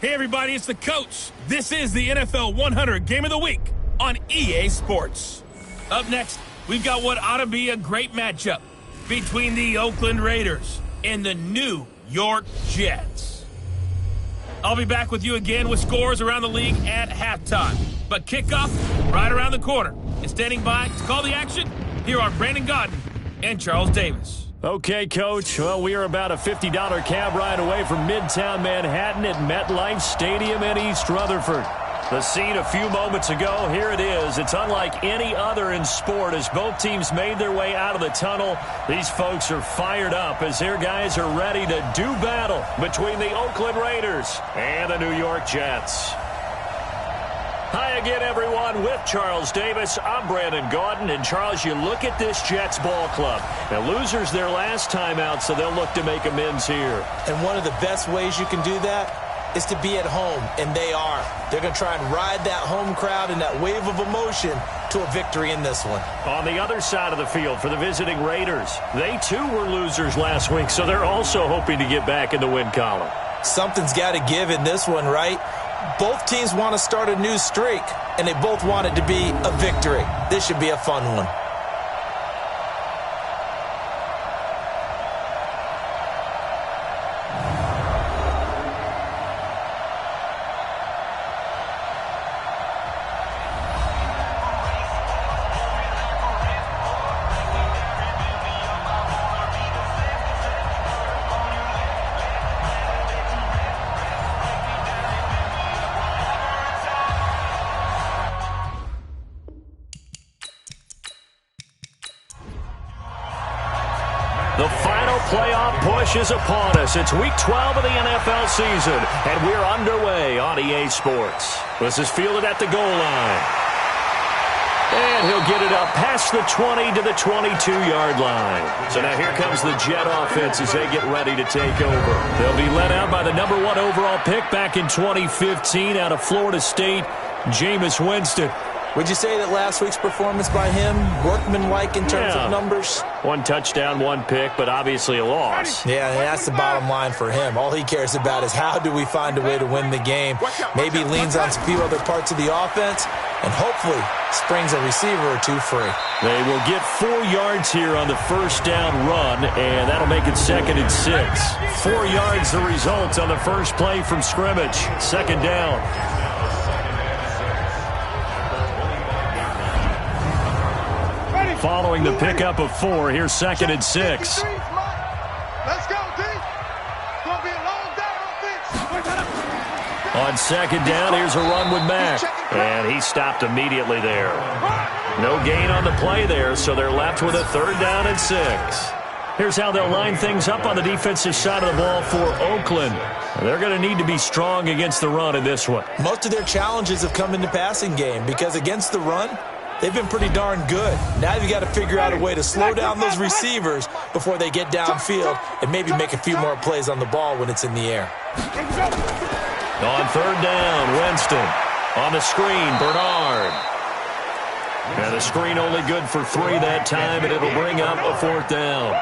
Hey everybody, it's the coach. This is the NFL 100 Game of the Week on EA Sports. Up next, we've got what ought to be a great matchup between the Oakland Raiders and the New York Jets. I'll be back with you again with scores around the league at halftime. But kickoff right around the corner. And standing by to call the action, here are Brandon Gaudin and Charles Davis. Okay, Coach. Well, we are about a $50 cab ride away from Midtown Manhattan at MetLife Stadium in East Rutherford. The scene a few moments ago, here it is. It's unlike any other in sport as both teams made their way out of the tunnel. These folks are fired up as their guys are ready to do battle between the Oakland Raiders and the New York Jets. Hi again, everyone. With Charles Davis, I'm Brandon Gaudin. And, Charles, you look at this Jets ball club. Now, losers their last time out, so they'll look to make amends here. And one of the best ways you can do that is to be at home, and they are. They're going to try and ride that home crowd and that wave of emotion to a victory in this one. On the other side of the field for the visiting Raiders, they, too, were losers last week, so they're also hoping to get back in the win column. Something's got to give in this one, right? Both teams want to start a new streak, and they both want it to be a victory. This should be a fun one. The final playoff push is upon us. It's Week 12 of the NFL season, and we're underway on EA Sports. This is fielded at the goal line. And he'll get it up past the 20 to the 22-yard line. So now here comes the Jet offense as they get ready to take over. They'll be led out by the number 1 overall pick back in 2015 out of Florida State, Jameis Winston. Would you say that last week's performance by him, workmanlike in terms of numbers? 1 touchdown, 1 pick, but obviously a loss. Yeah, that's the bottom line for him. All he cares about is how do we find a way to win the game. Maybe leans on a few other parts of the offense, and hopefully springs a receiver or two free. They will get 4 yards here on the first down run, and that'll make it 2nd and 6. 4 yards the result on the first play from scrimmage. 2nd down. Following the pickup of 4, here's 2nd and 6. Let's go, D. Gonna be a long day on 2nd down, here's a run with Mack. And he stopped immediately there. No gain on the play there, so they're left with a 3rd down and 6. Here's how they'll line things up on the defensive side of the ball for Oakland. They're going to need to be strong against the run in this one. Most of their challenges have come in the passing game because against the run, they've been pretty darn good. Now you've got to figure out a way to slow down those receivers before they get downfield and maybe make a few more plays on the ball when it's in the air. On 3rd down, Winston. On the screen, Bernard. And the screen only good for 3 that time, and it'll bring up a 4th down.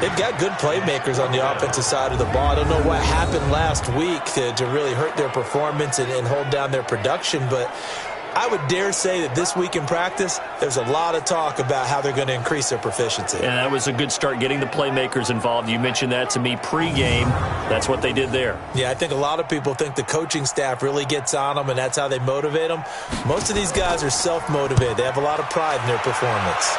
They've got good playmakers on the offensive side of the ball. I don't know what happened last week to really hurt their performance and hold down their production, but I would dare say that this week in practice, there's a lot of talk about how they're going to increase their proficiency. Yeah, that was a good start, getting the playmakers involved. You mentioned that to me pregame. That's what they did there. Yeah, I think a lot of people think the coaching staff really gets on them, and that's how they motivate them. Most of these guys are self-motivated. They have a lot of pride in their performance.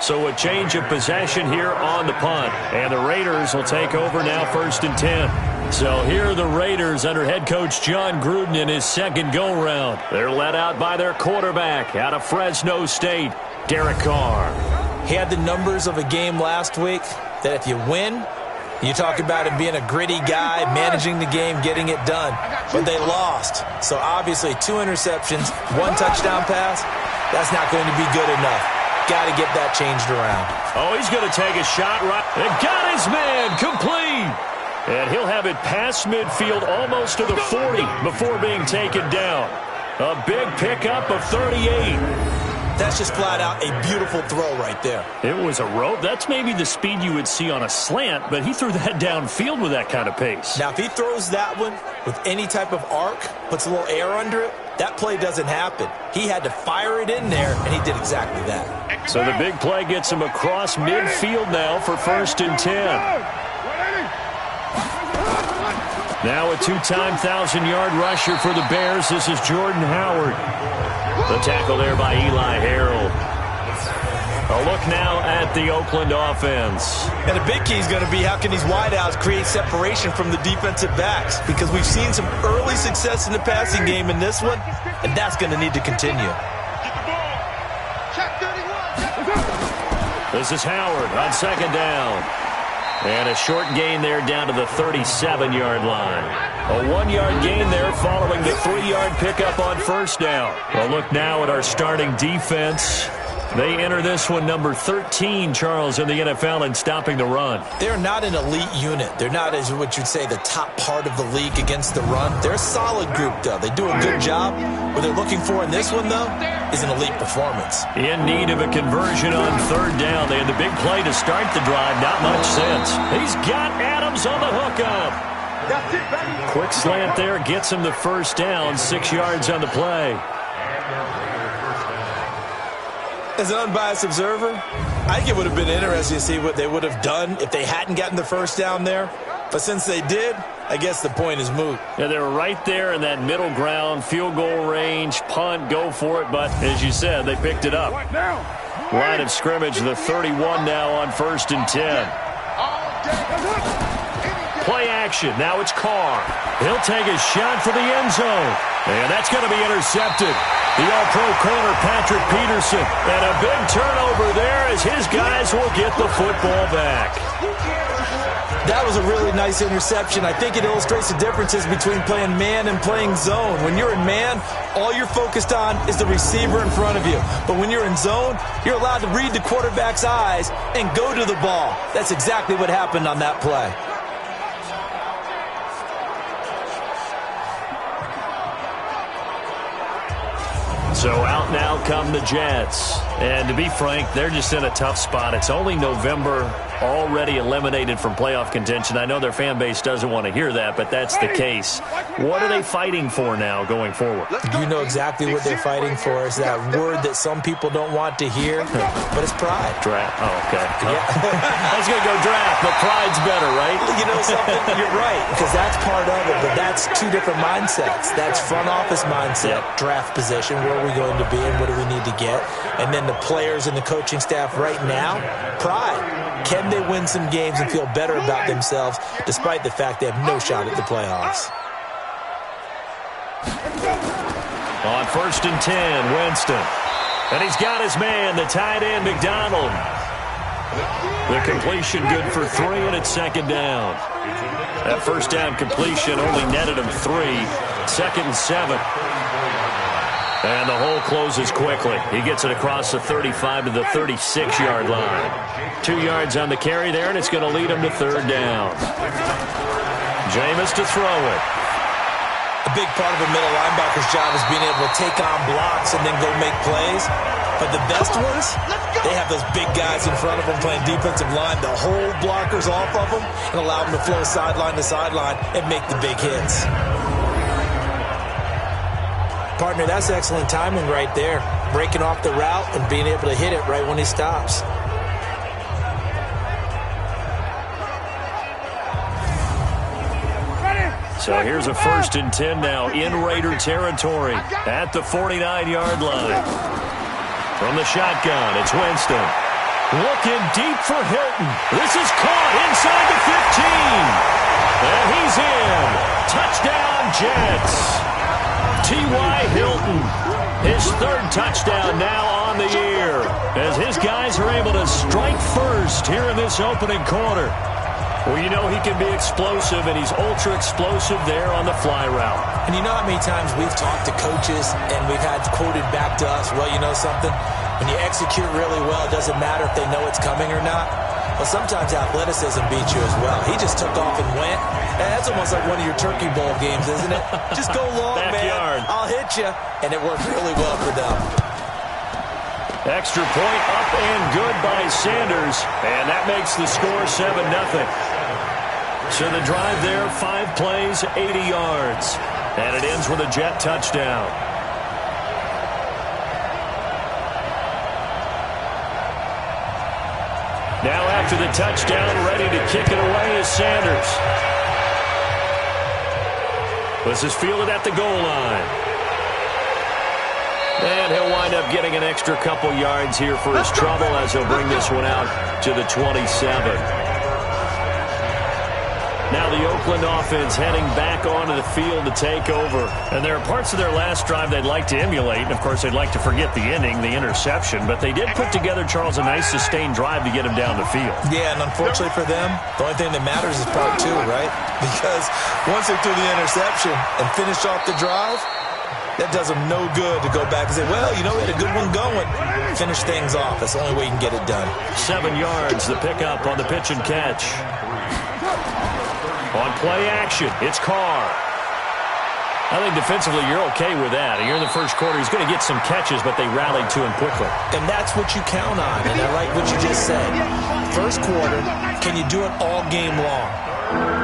So a change of possession here on the punt. And the Raiders will take over now 1st and 10. So here are the Raiders under head coach John Gruden in his 2nd go-round. They're led out by their quarterback out of Fresno State, Derek Carr. He had the numbers of a game last week that if you win, you talk about him being a gritty guy, managing the game, getting it done. But they lost. So obviously 2 interceptions, 1 touchdown pass, that's not going to be good enough. Got to get that changed around. Oh, he's going to take a shot right. And got his man complete. And he'll have it past midfield almost to the 40 before being taken down. A big pickup of 38. That's just flat out a beautiful throw right there. It was a rope. That's maybe the speed you would see on a slant, but he threw that downfield with that kind of pace. Now, if he throws that one with any type of arc, puts a little air under it, that play doesn't happen. He had to fire it in there, and he did exactly that. So the big play gets him across midfield now for 1st and 10. Now a two-time 1,000-yard rusher for the Bears. This is Jordan Howard. The tackle there by Eli Harold. A look now at the Oakland offense. And the big key is going to be how can these wideouts create separation from the defensive backs, because we've seen some early success in the passing game in this one, and that's going to need to continue. This is Howard on 2nd down. And a short gain there down to the 37-yard line. A 1-yard gain there following the 3-yard pickup on 1st down. A look now at our starting defense. They enter this one number 13, Charles, in the NFL in stopping the run. They're not an elite unit. They're not, as what you'd say, the top part of the league against the run. They're a solid group, though. They do a good job. What they're looking for in this one, though, is an elite performance. In need of a conversion on 3rd down. They had the big play to start the drive. Not much sense. He's got Adams on the hookup. Quick slant there gets him the 1st down. 6 yards on the play. As an unbiased observer, I think it would have been interesting to see what they would have done if they hadn't gotten the 1st down there. But since they did, I guess the point is moot. Yeah, they were right there in that middle ground, field goal range, punt, go for it. But as you said, they picked it up. Line of scrimmage, the 31 now on 1st and 10. Play action. Now it's Carr. He'll take a shot for the end zone. And that's going to be intercepted. The all-pro corner, Patrick Peterson. And a big turnover there as his guys will get the football back. That was a really nice interception. I think it illustrates the differences between playing man and playing zone. When you're in man, all you're focused on is the receiver in front of you. But when you're in zone, you're allowed to read the quarterback's eyes and go to the ball. That's exactly what happened on that play. So out now come the Jets. And to be frank, they're just in a tough spot. It's only November, already eliminated from playoff contention. I know their fan base doesn't want to hear that, but that's the case. What are they fighting for now going forward? You know exactly what they're fighting for. Is that word that some people don't want to hear, but it's pride. Draft. Oh, okay. Yeah. I was going to go draft, but pride's better, right? You know something? You're right, because that's part of it, but that's two different mindsets. That's front office mindset, draft position, where are we going to be and what do we need to get? And then the players and the coaching staff right now, pride. Can they win some games and feel better about themselves despite the fact they have no shot at the playoffs? On 1st and 10, Winston. And he's got his man, the tight end, McDonald. The completion good for 3, and it's 2nd down. That 1st down completion only netted him 3. 2nd and 7. And the hole closes quickly. He gets it across the 35 to the 36-yard line. 2 yards on the carry there, and it's going to lead him to 3rd down. Jameis to throw it. A big part of a middle linebacker's job is being able to take on blocks and then go make plays. But the best ones, they have those big guys in front of them playing defensive line to hold blockers off of them and allow them to flow sideline to sideline and make the big hits. Partner, that's excellent timing right there. Breaking off the route and being able to hit it right when he stops. So here's a 1st and 10 now in Raider territory at the 49-yard line. From the shotgun, it's Winston. Looking deep for Hilton. This is caught inside the 15. And he's in. Touchdown, Jets. T.Y. Hilton, his 3rd touchdown now on the year, as his guys are able to strike first here in this opening quarter. Well, you know he can be explosive, and he's ultra-explosive there on the fly route. And you know how many times we've talked to coaches and we've had quoted back to us, well, you know something? When you execute really well, it doesn't matter if they know it's coming or not. Well, sometimes athleticism beats you as well. He just took off and went. And that's almost like one of your Turkey Bowl games, isn't it? Just go long, Backyard. man. I'll hit you. And it worked really well for them. Extra point up and good by Sanders. And that makes the score 7-0. So the drive there, 5 plays, 80 yards. And it ends with a Jet touchdown. Now after the touchdown, ready to kick it away is Sanders. This is fielded at the goal line. And he'll wind up getting an extra couple yards here for his trouble as he'll bring this one out to the 27. Now the Oakland offense heading back onto the field to take over. And there are parts of their last drive they'd like to emulate. And, of course, they'd like to forget the ending, the interception. But they did put together, Charles, a nice sustained drive to get him down the field. Yeah, and unfortunately for them, the only thing that matters is part 2, right? Because once they threw the interception and finished off the drive, that does them no good to go back and say, well, you know, we had a good one going. Finish things off. That's the only way you can get it done. 7 yards, the pickup on the pitch and catch. On play action, it's Carr. I think defensively you're okay with that. You're in the first quarter. He's going to get some catches, but they rallied to him quickly. And that's what you count on, and I like what you just said. First quarter, can you do it all game long?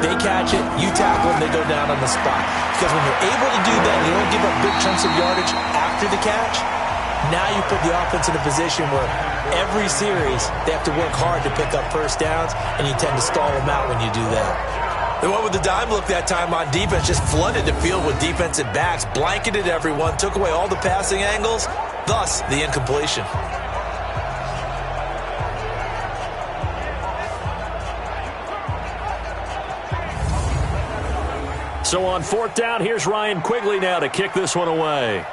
They catch it, you tackle them, they go down on the spot. Because when you're able to do that, you don't give up big chunks of yardage after the catch, now you put the offense in a position where every series they have to work hard to pick up first downs, and you tend to stall them out when you do that. They went with the dime look that time on defense, just flooded the field with defensive backs, blanketed everyone, took away all the passing angles, thus the incompletion. So on 4th down, here's Ryan Quigley now to kick this one away.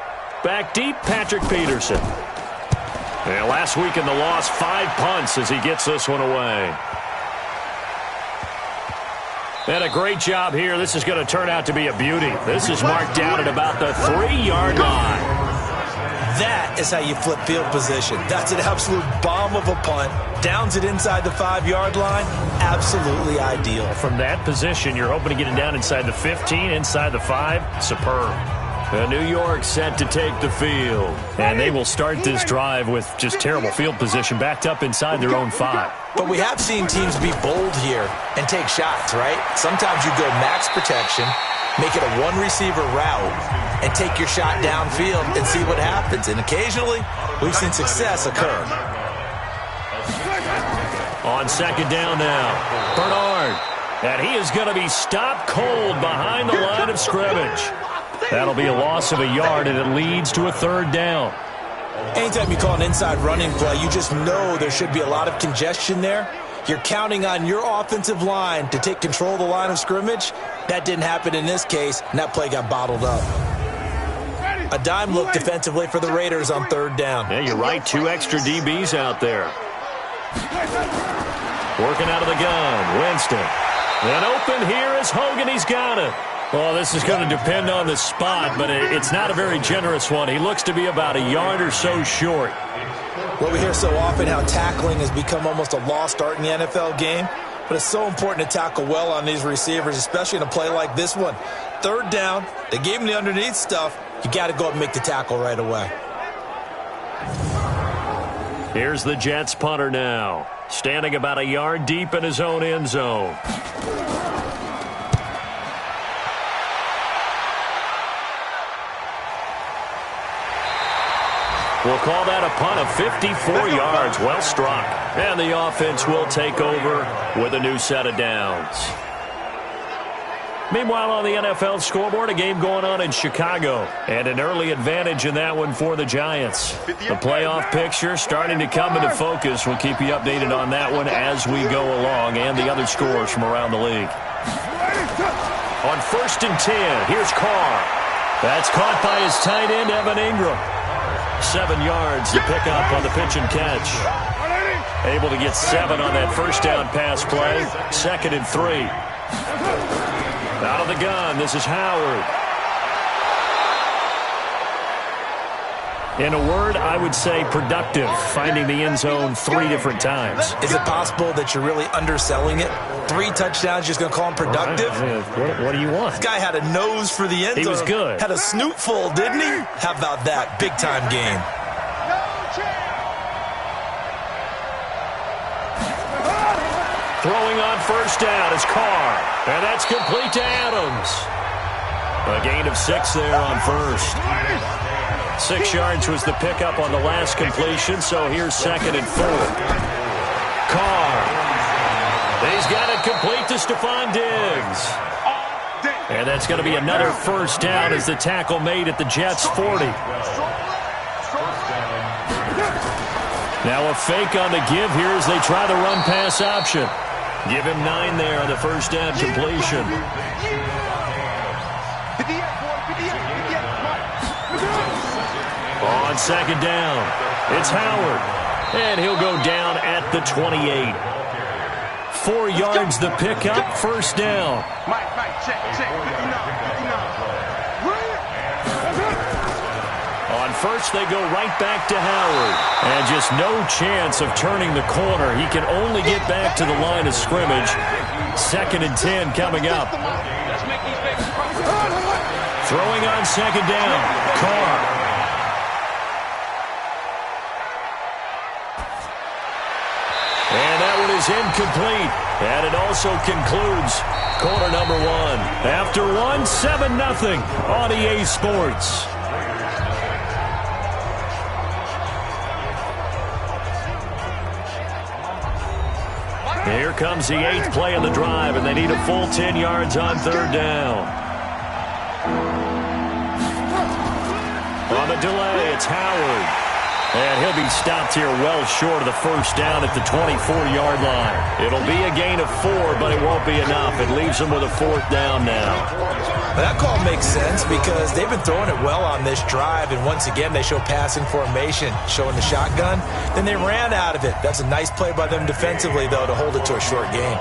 Back deep, Patrick Peterson. And last week in the loss, 5 punts as he gets this one away. And a great job here. This is going to turn out to be a beauty. This is marked down at about the 3-yard line. That is how you flip field position. That's an absolute bomb of a punt. Downs it inside the 5-yard line. Absolutely ideal. From that position, you're hoping to get it down inside the 15, inside the 5. Superb. And New York set to take the field. And they will start this drive with just terrible field position, backed up inside their own 5. But we have seen teams be bold here and take shots, right? Sometimes you go max protection, make it a one-receiver route, and take your shot downfield and see what happens. And occasionally, we've seen success occur. On 2nd down now, Bernard. And he is going to be stopped cold behind the line of scrimmage. That'll be a loss of a yard, and it leads to a 3rd down. Anytime you call an inside running play, you just know there should be a lot of congestion there. You're counting on your offensive line to take control of the line of scrimmage. That didn't happen in this case, and that play got bottled up. A dime look defensively for the Raiders on 3rd down. Yeah, you're right. 2 extra DBs out there. Working out of the gun, Winston. And open here is Hogan. He's got it. Well, this is going to depend on the spot, but it's not a very generous one. He looks to be about a yard or so short. Well, we hear so often how tackling has become almost a lost art in the NFL game, but it's so important to tackle well on these receivers, especially in a play like this one. 3rd down, they gave him the underneath stuff. You got to go up and make the tackle right away. Here's the Jets punter now, standing about a yard deep in his own end zone. We'll call that a punt of 54 yards. Well struck. And the offense will take over with a new set of downs. Meanwhile, on the NFL scoreboard, a game going on in Chicago. And an early advantage in that one for the Giants. The playoff picture starting to come into focus. We'll keep you updated on that one as we go along, and the other scores from around the league. On 1st and 10, here's Carr. That's caught by his tight end, Evan Ingram. 7 yards to pick up on the pitch and catch. Able to get 7 on that 1st down pass play. 2nd and 3. Out of the gun, this is Howard. In a word, I would say productive, finding the end zone 3 different times. Is it possible that you're really underselling it? 3 touchdowns, just going to call him productive? What do you want? This guy had a nose for the end zone. He was good. Had a snoot full, didn't he? How about that? Big-time game. throwing on first down is Carr. And that's complete to Adams. A gain of 6 there on first. 6 yards was the pickup on the last completion, so here's 2nd and 4. Carr. He's got it complete to Stephon Diggs. And that's going to be another first down as the tackle made at the Jets' 40. Now a fake on the give here as they try the run-pass option. Give him 9 there on the first down completion. On 2nd down, it's Howard. And he'll go down at the 28. 4 yards the pickup, first down. On first, they go right back to Howard. And just no chance of turning the corner. He can only get back to the line of scrimmage. 2nd and 10 coming up. Throwing on 2nd down, Carr. And that one is incomplete. And it also concludes quarter number 1. After 1, 7-0 on EA Sports. Here comes the 8th play of the drive, and they need a full 10 yards on 3rd down. On the delay, it's Howard. And he'll be stopped here well short of the first down at the 24-yard line. It'll be a gain of 4, but it won't be enough. It leaves them with a 4th down now. That call makes sense because they've been throwing it well on this drive, and once again they show passing formation, showing the shotgun. Then they ran out of it. That's a nice play by them defensively, though, to hold it to a short gain.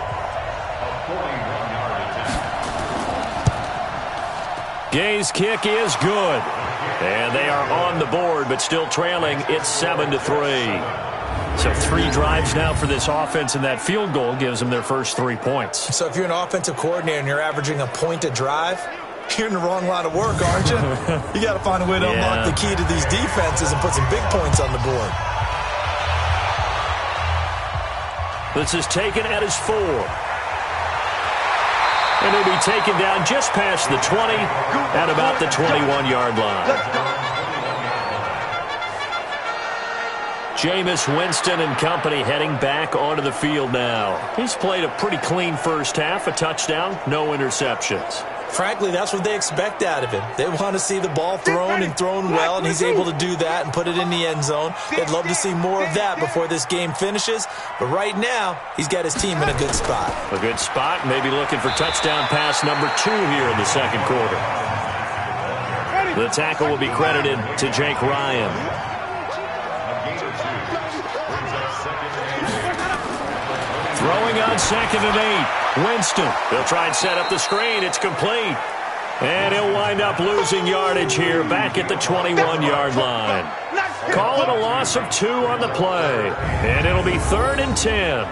Gay's kick is good. And they are on the board, but still trailing. It's 7-3. So 3 drives now for this offense, and that field goal gives them their first 3 points. So if you're an offensive coordinator and you're averaging a point a drive, you're in the wrong line of work, aren't you? You got to find a way to unlock the key to these defenses and put some big points on the board. This is taken at his 4. And he'll be taken down just past the 20 at about the 21-yard line. Jameis Winston and company heading back onto the field now. He's played a pretty clean first half, a touchdown, no interceptions. Frankly, that's what they expect out of him. They want to see the ball thrown and thrown well, and he's able to do that and put it in the end zone. They'd love to see more of that before this game finishes. But right now, he's got his team in a good spot. A good spot, maybe looking for touchdown pass number 2 here in the second quarter. The tackle will be credited to Jake Ryan. Throwing on 2nd and 8. Winston. They'll try and set up the screen. It's complete. And he'll wind up losing yardage here back at the 21-yard line. Call it a loss of 2 on the play. And it'll be 3rd and 10.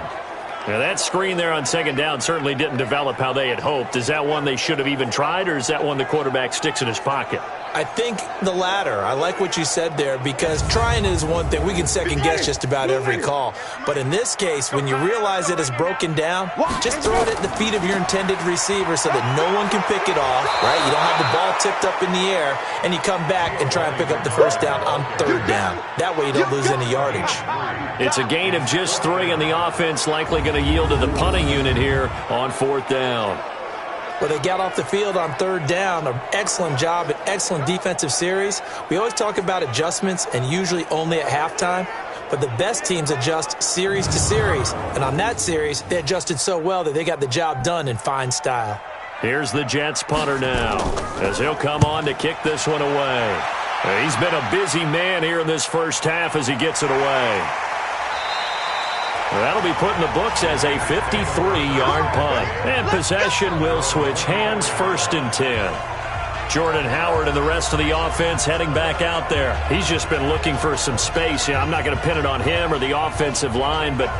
Now that screen there on 2nd down certainly didn't develop how they had hoped. Is that one they should have even tried, or is that one the quarterback sticks in his pocket? I think the latter. I like what you said there because trying is one thing. We can second guess just about every call. But in this case, when you realize it is broken down, just throw it at the feet of your intended receiver so that no one can pick it off, right? You don't have the ball tipped up in the air, and you come back and try and pick up the first down on 3rd down. That way you don't lose any yardage. It's a gain of just 3, and the offense likely going to yield to the punting unit here on 4th down. Well, they got off the field on 3rd down. An excellent job, an excellent defensive series. We always talk about adjustments, and usually only at halftime. But the best teams adjust series to series. And on that series, they adjusted so well that they got the job done in fine style. Here's the Jets punter now, as he'll come on to kick this one away. He's been a busy man here in this first half as he gets it away. That'll be put in the books as a 53-yard punt. And possession will switch hands, 1st and 10. Jordan Howard and the rest of the offense heading back out there. He's just been looking for some space. I'm not going to pin it on him or the offensive line, but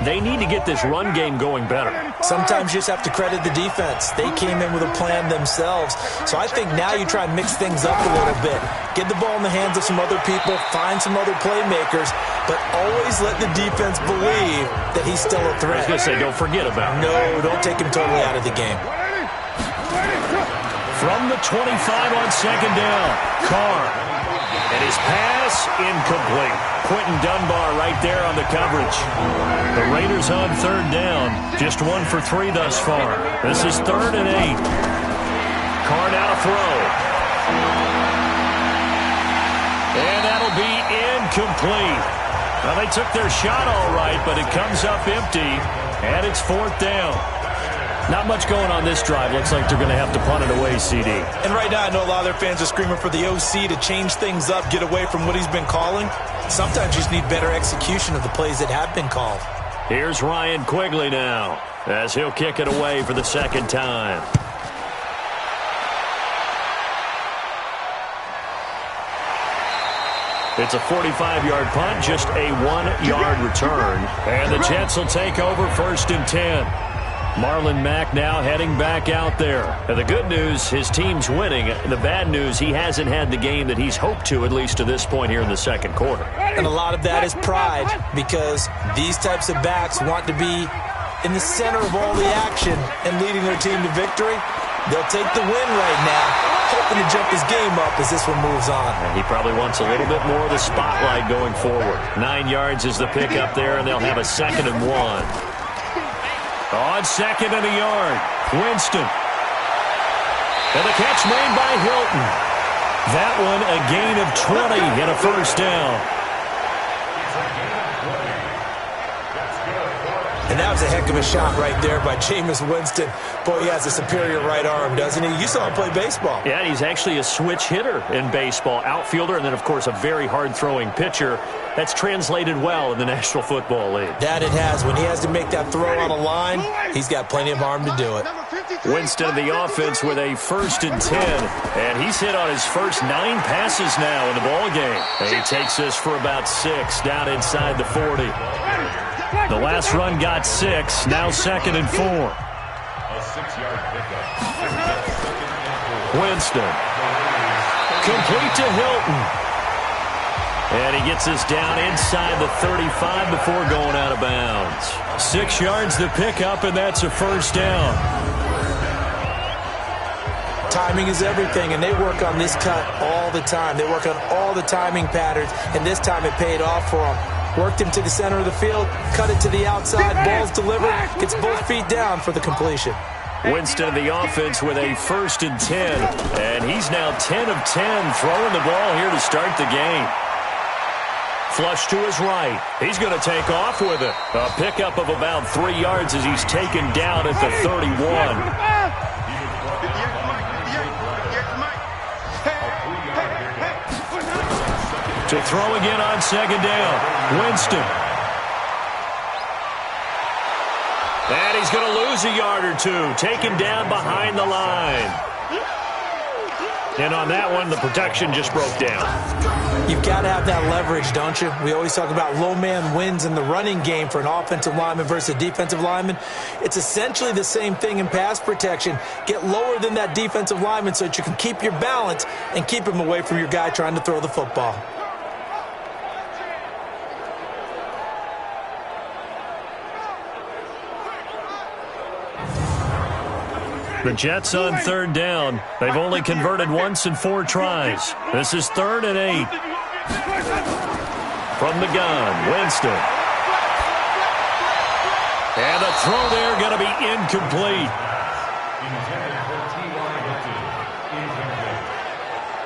they need to get this run game going better. Sometimes you just have to credit the defense. They came in with a plan themselves. So I think now you try and mix things up a little bit. Get the ball in the hands of some other people, find some other playmakers, but always let the defense believe that he's still a threat. I was going to say, don't forget about him. No, don't take him totally out of the game. From the 25 on second down, Carr. And his pass incomplete. Quentin Dunbar right there on the coverage. The Raiders on third down. Just 1 for 3 thus far. This is 3rd and 8. Carr now to throw. And that'll be incomplete. Well, they took their shot all right, but it comes up empty. And it's 4th down. Not much going on this drive. Looks like they're going to have to punt it away, CD. And right now I know a lot of their fans are screaming for the OC to change things up, get away from what he's been calling. Sometimes you just need better execution of the plays that have been called. Here's Ryan Quigley now as he'll kick it away for the second time. It's a 45-yard punt, just a 1-yard return. And the Jets will take over 1st and 10. Marlon Mack now heading back out there. And the good news, his team's winning. The bad news, he hasn't had the game that he's hoped to, at least to this point here in the second quarter. And a lot of that is pride, because these types of backs want to be in the center of all the action and leading their team to victory. They'll take the win right now, hoping to jump his game up as this one moves on. And he probably wants a little bit more of the spotlight going forward. 9 yards is the pickup there, and they'll have a 2nd and 1. On 2nd and a yard, Winston. And the catch made by Hilton. That one a gain of 20 and a 1st down. And that was a heck of a shot right there by Jameis Winston. Boy, he has a superior right arm, doesn't he? You saw him play baseball. Yeah, he's actually a switch hitter in baseball. Outfielder, and then, of course, a very hard-throwing pitcher. That's translated well in the National Football League. That it has. When he has to make that throw on a line, he's got plenty of arm to do it. Winston of the offense with a 1st and 10. And he's hit on his first 9 passes now in the ballgame. And he takes this for about 6 down inside the 40. The last run got 6. Now 2nd and 4. Winston. Complete to Hilton. And he gets us down inside the 35 before going out of bounds. 6 yards the pickup, and that's a 1st down. Timing is everything, and they work on this cut all the time. They work on all the timing patterns, and this time it paid off for them. Worked him to the center of the field, cut it to the outside, ball's delivered, gets both feet down for the completion. Winston of the offense with a 1st and 10, and he's now 10 of 10 throwing the ball here to start the game. Flush to his right. He's going to take off with it. A pickup of about 3 yards as he's taken down at the 31. To throw again on 2nd down. Winston. And he's going to lose a yard or 2. Taken down behind the line. And on that one, the protection just broke down. You've got to have that leverage, don't you? We always talk about low man wins in the running game for an offensive lineman versus a defensive lineman. It's essentially the same thing in pass protection. Get lower than that defensive lineman so that you can keep your balance and keep him away from your guy trying to throw the football. The Jets on 3rd down. They've only converted once in 4 tries. This is 3rd and 8. From the gun, Winston. And the throw there going to be incomplete.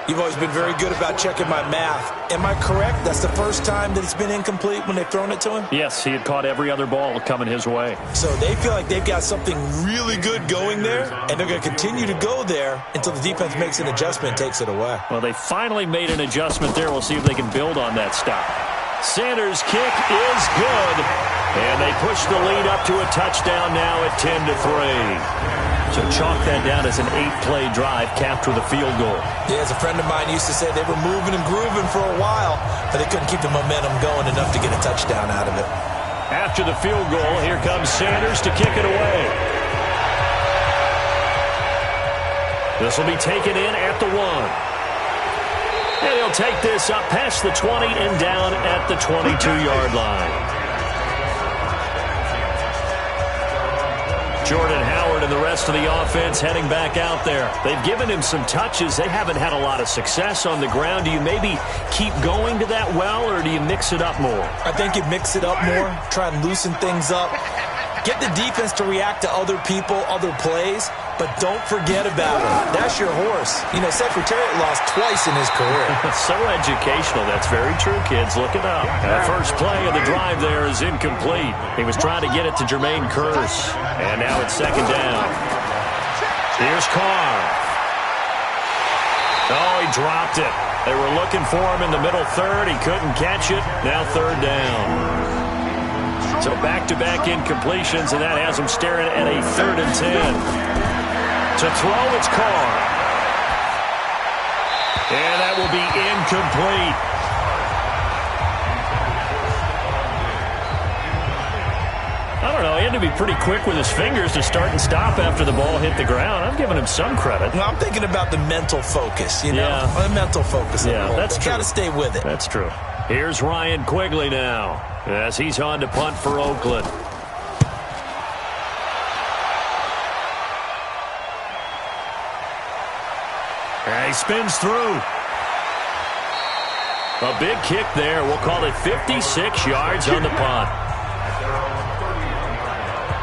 You've always been very good about checking my math. Am I correct? That's the first time that it's been incomplete when they've thrown it to him? Yes, he had caught every other ball coming his way. So they feel like they've got something really good going there, and they're going to continue to go there until the defense makes an adjustment and takes it away. Well, they finally made an adjustment there. We'll see if they can build on that stop. Sanders' kick is good, and they push the lead up to a touchdown now at 10-3. So chalk that down as an 8-play drive capped with a field goal. Yeah, as a friend of mine used to say, they were moving and grooving for a while, but they couldn't keep the momentum going enough to get a touchdown out of it. After the field goal, here comes Sanders to kick it away. This will be taken in at the 1. And he'll take this up past the 20 and down at the 22-yard line. Jordan Howard and the rest of the offense heading back out there. They've given him some touches. They haven't had a lot of success on the ground. Do you maybe keep going to that well, or do you mix it up more? I think you mix it up more, try and loosen things up. Get the defense to react to other people, other plays, but don't forget about it. That's your horse. You know, Secretariat lost twice in his career. So educational. That's very true, kids. Look it up. The first play of the drive there is incomplete. He was trying to get it to Jermaine Kearse. And now it's second down. Here's Carr. Oh, he dropped it. They were looking for him in the middle third. He couldn't catch it. Now third down. So back-to-back incompletions, and that has him staring at a 3rd and 10. To throw, it's Carr. And that will be incomplete. I don't know. He had to be pretty quick with his fingers to start and stop after the ball hit the ground. I'm giving him some credit. Well, I'm thinking about the mental focus, you know? Yeah. The mental focus. Yeah, that's true. Got to stay with it. That's true. Here's Ryan Quigley now as he's on to punt for Oakland. And he spins through. A big kick there. We'll call it 56 yards on the punt.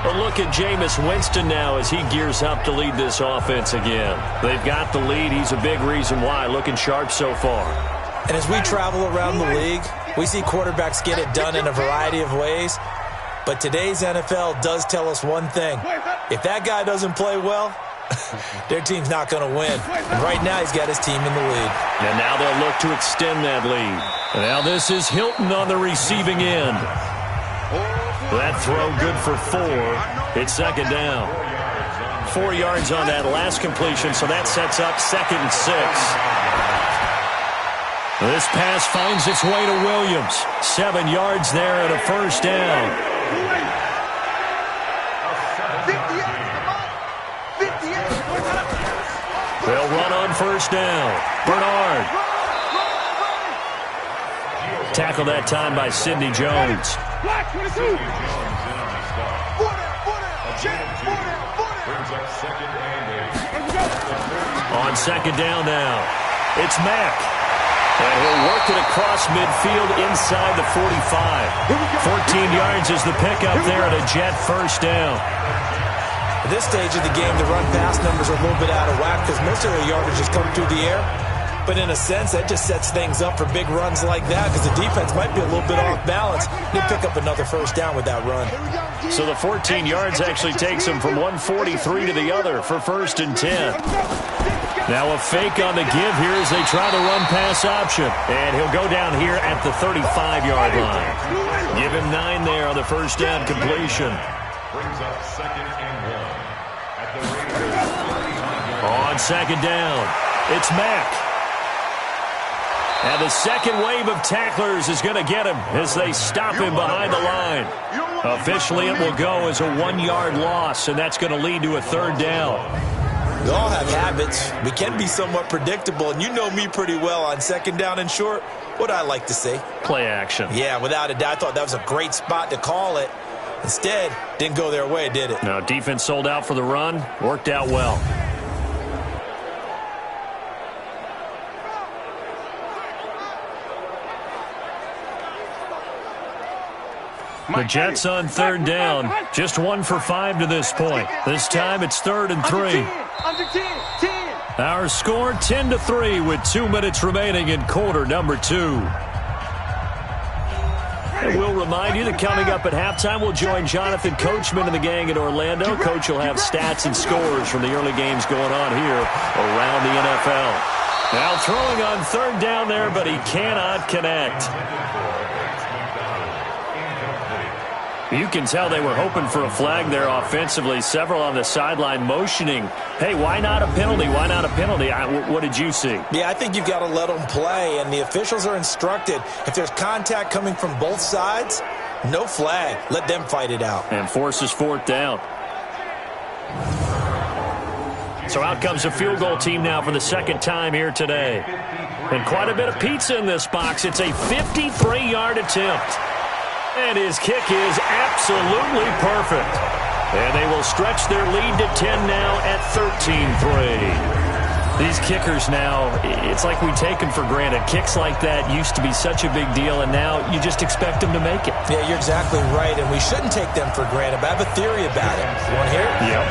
But look at Jameis Winston now as he gears up to lead this offense again. They've got the lead. He's a big reason why. Looking sharp so far. And as we travel around the league, we see quarterbacks get it done in a variety of ways. But today's NFL does tell us one thing. If that guy doesn't play well, their team's not going to win. And right now he's got his team in the lead. And now they'll look to extend that lead. And now this is Hilton on the receiving end. That throw good for 4. It's second down. 4 yards on that last completion, so that sets up 2nd and 6. This pass finds its way to Williams. 7 yards there and a first down. They'll run on first down. Bernard. Tackled that time by Sidney Jones. On second down now. It's Mack. And he'll work it across midfield inside the 45. 14 yards is the pickup there at a Jet first down. At this stage of the game, the run-pass numbers are a little bit out of whack because most of their yardage is coming through the air. But in a sense, that just sets things up for big runs like that because the defense might be a little bit off balance. They pick up another first down with that run. So the 14 yards actually takes him from 143 to the other for 1st and 10. Now a fake on the give here as they try the run-pass option. And he'll go down here at the 35-yard line. Give him 9 there on the first down completion. Brings up 2nd and 1 at the Raiders. On second down, it's Mack. And the second wave of tacklers is going to get him as they stop him behind the line. Officially, it will go as a 1-yard loss, and that's going to lead to a 3rd down. We all have habits. We can be somewhat predictable, and you know me pretty well on second down and short. What I like to say? Play action. Yeah, without a doubt. I thought that was a great spot to call it. Instead, didn't go their way, did it? No, defense sold out for the run. Worked out well. The Jets on 3rd down. Just 1 for 5 to this point. This time it's 3rd and 3. Our score 10-3 with 2 minutes remaining in quarter number 2. And we'll remind you that coming up at halftime, we'll join Jonathan Coachman and the gang in Orlando. Coach will have stats and scores from the early games going on here around the NFL. Now throwing on 3rd down there, but he cannot connect. You can tell they were hoping for a flag there offensively. Several on the sideline motioning, hey, why not a penalty? Why not a penalty? What did you see? Yeah, I think you've got to let them play, and the officials are instructed if there's contact coming from both sides, No flag. Let them fight it out. And forces fourth down. So out comes a field goal team now for the second time here today. And quite a bit of pizza in this box. It's a 53-yard attempt. And his kick is absolutely perfect. And they will stretch their lead to 10 now at 13-3. These kickers now, it's like we take them for granted. Kicks like that used to be such a big deal, and now you just expect them to make it. Yeah, you're exactly right, and we shouldn't take them for granted, but I have a theory about it. You want to hear it? Yep.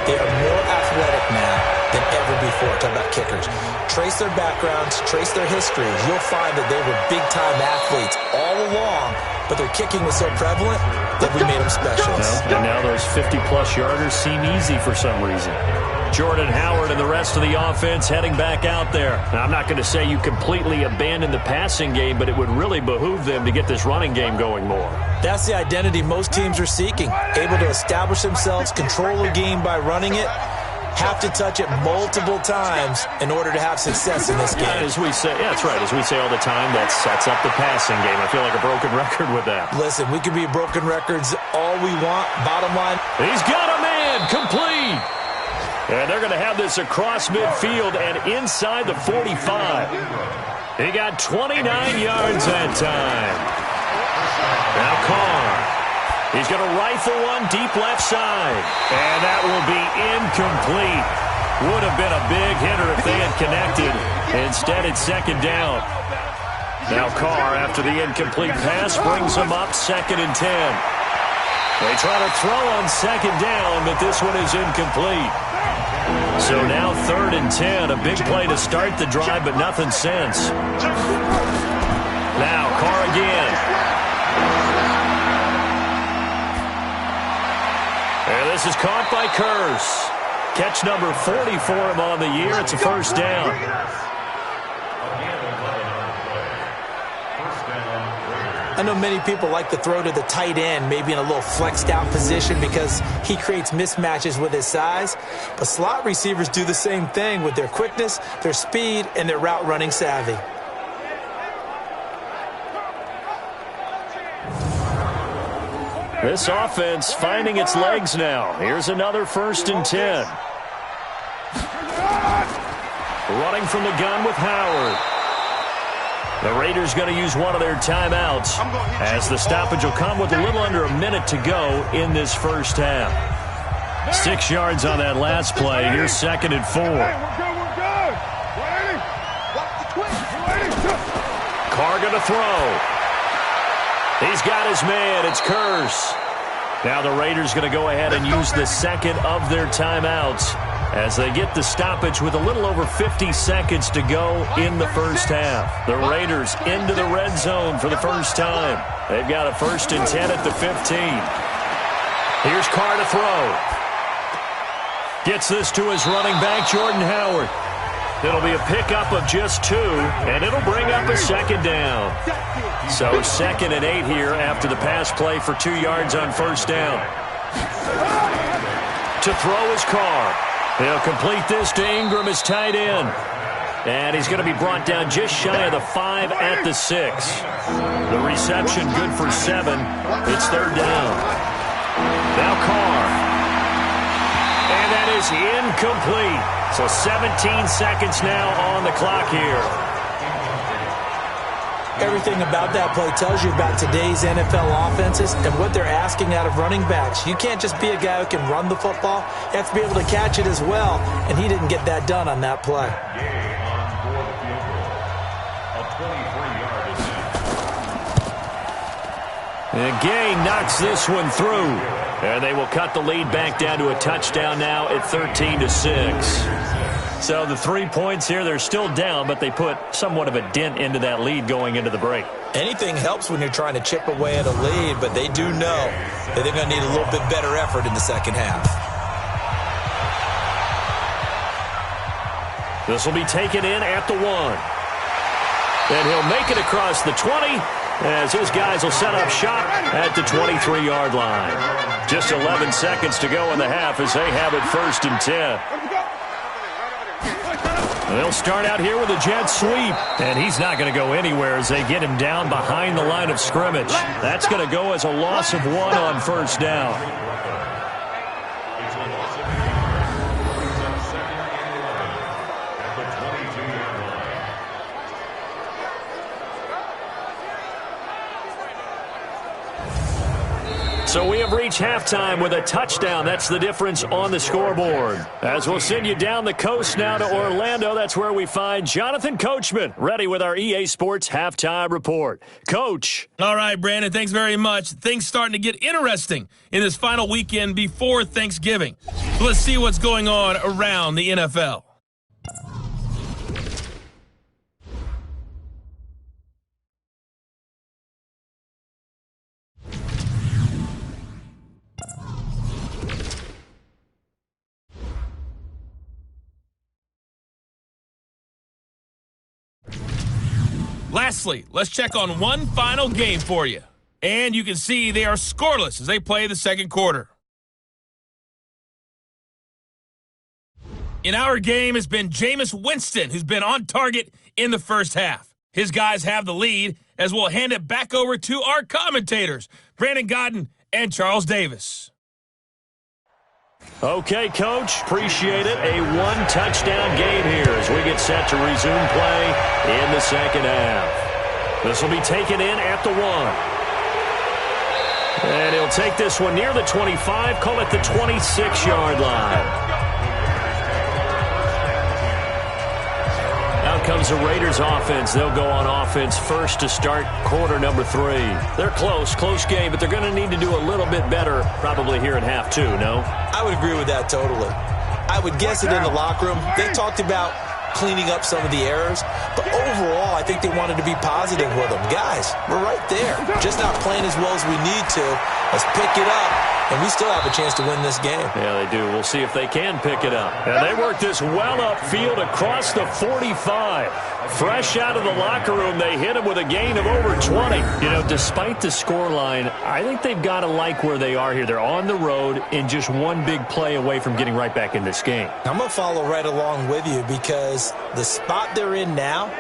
They are more athletic now than ever before. Talk about kickers. Trace their backgrounds, trace their histories. You'll find that they were big-time athletes all along, but their kicking was so prevalent that we made them specialists. And now those 50-plus yarders seem easy for some reason. Jordan Howard and the rest of the offense heading back out there. Now, I'm not going to say you completely abandon the passing game, but it would really behoove them to get this running game going more. That's the identity most teams are seeking. Able to establish themselves, control the game by running it, have to touch it multiple times in order to have success in this game. As we say, yeah, that's right. As we say all the time, that sets up the passing game. I feel like a broken record with that. Listen, we can be broken records all we want. Bottom line, he's got a man complete. And they're going to have this across midfield and inside the 45. He got 29 yards that time. Now Carr. He's going to rifle one deep left side. And that will be incomplete. Would have been a big hitter if they had connected. Instead, it's second down. Now Carr, after the incomplete pass, brings him up 2nd and 10. They try to throw on second down, but this one is incomplete. So now 3rd and 10, a big play to start the drive, but nothing since. Now Carr again. And this is caught by Curse. Catch number 40 for him on the year. It's a first down. I know many people like to throw to the tight end, maybe in a little flexed out position because he creates mismatches with his size. But slot receivers do the same thing with their quickness, their speed, and their route running savvy. This offense finding its legs now. Here's another 1st and 10. Running from the gun with Howard. The Raiders going to use one of their timeouts as the stoppage will come with a little under a minute to go in this first half. 6 yards on that last play. Here's 2nd and 4. Carr going to throw. He's got his man. It's Curse. Now the Raiders going to go ahead and use the second of their timeouts as they get the stoppage with a little over 50 seconds to go in the first half. The Raiders into the red zone for the first time. They've got a 1st and 10 at the 15. Here's Carr to throw. Gets this to his running back, Jordan Howard. It'll be a pickup of just 2, and it'll bring up a second down. So 2nd and 8 here after the pass play for 2 yards on first down. To throw is Carr. He'll complete this to Ingram, his tight end. And he's going to be brought down just shy of the 5 at the 6. The reception good for 7. It's 3rd down. Now Carr. And that is incomplete. So 17 seconds now on the clock here. Everything about that play tells you about today's NFL offenses and what they're asking out of running backs. You can't just be a guy who can run the football. You have to be able to catch it as well, and he didn't get that done on that play. And Gay knocks this one through. And they will cut the lead back down to a touchdown now at 13-6. So the 3 points here, they're still down, but they put somewhat of a dent into that lead going into the break. Anything helps when you're trying to chip away at a lead, but they do know that they're going to need a little bit better effort in the second half. This will be taken in at the 1. And he'll make it across the 20 as his guys will set up shop at the 23-yard line. Just 11 seconds to go in the half as they have it 1st and 10. They'll start out here with a jet sweep, and he's not going to go anywhere as they get him down behind the line of scrimmage. That's going to go as a loss of 1 on first down. It's a loss of 8. Brings up 2nd and 11 at the 22-yard line. So we have reached halftime with a touchdown. That's the difference on the scoreboard. As we'll send you down the coast now to Orlando, that's where we find Jonathan Coachman, ready with our EA Sports Halftime Report. Coach. All right, Brandon, thanks very much. Things starting to get interesting in this final weekend before Thanksgiving. So let's see what's going on around the NFL. Lastly, let's check on one final game for you. And you can see they are scoreless as they play the second quarter. In our game, it's been Jameis Winston who's been on target in the first half. His guys have the lead as we'll hand it back over to our commentators, Brandon Godden and Charles Davis. Okay, Coach, appreciate it. A one-touchdown game here as we get set to resume play in the second half. This will be taken in at the 1. And he'll take this one near the 25, call it the 26-yard line. Out comes the Raiders offense. They'll go on offense first to start quarter number 3. They're close game, but they're going to need to do a little bit better probably here at half 2, no? I would agree with that totally. I would guess it in the locker room. They talked about cleaning up some of the errors, but overall, I think they wanted to be positive with them. Guys, we're right there. Just not playing as well as we need to. Let's pick it up, and we still have a chance to win this game. Yeah, they do. We'll see if they can pick it up. And they work this well upfield across the 45. Fresh out of the locker room, they hit him with a gain of over 20. You know, despite the scoreline, I think they've got to like where they are here. They're on the road and just one big play away from getting right back in this game. I'm going to follow right along with you because the spot they're in now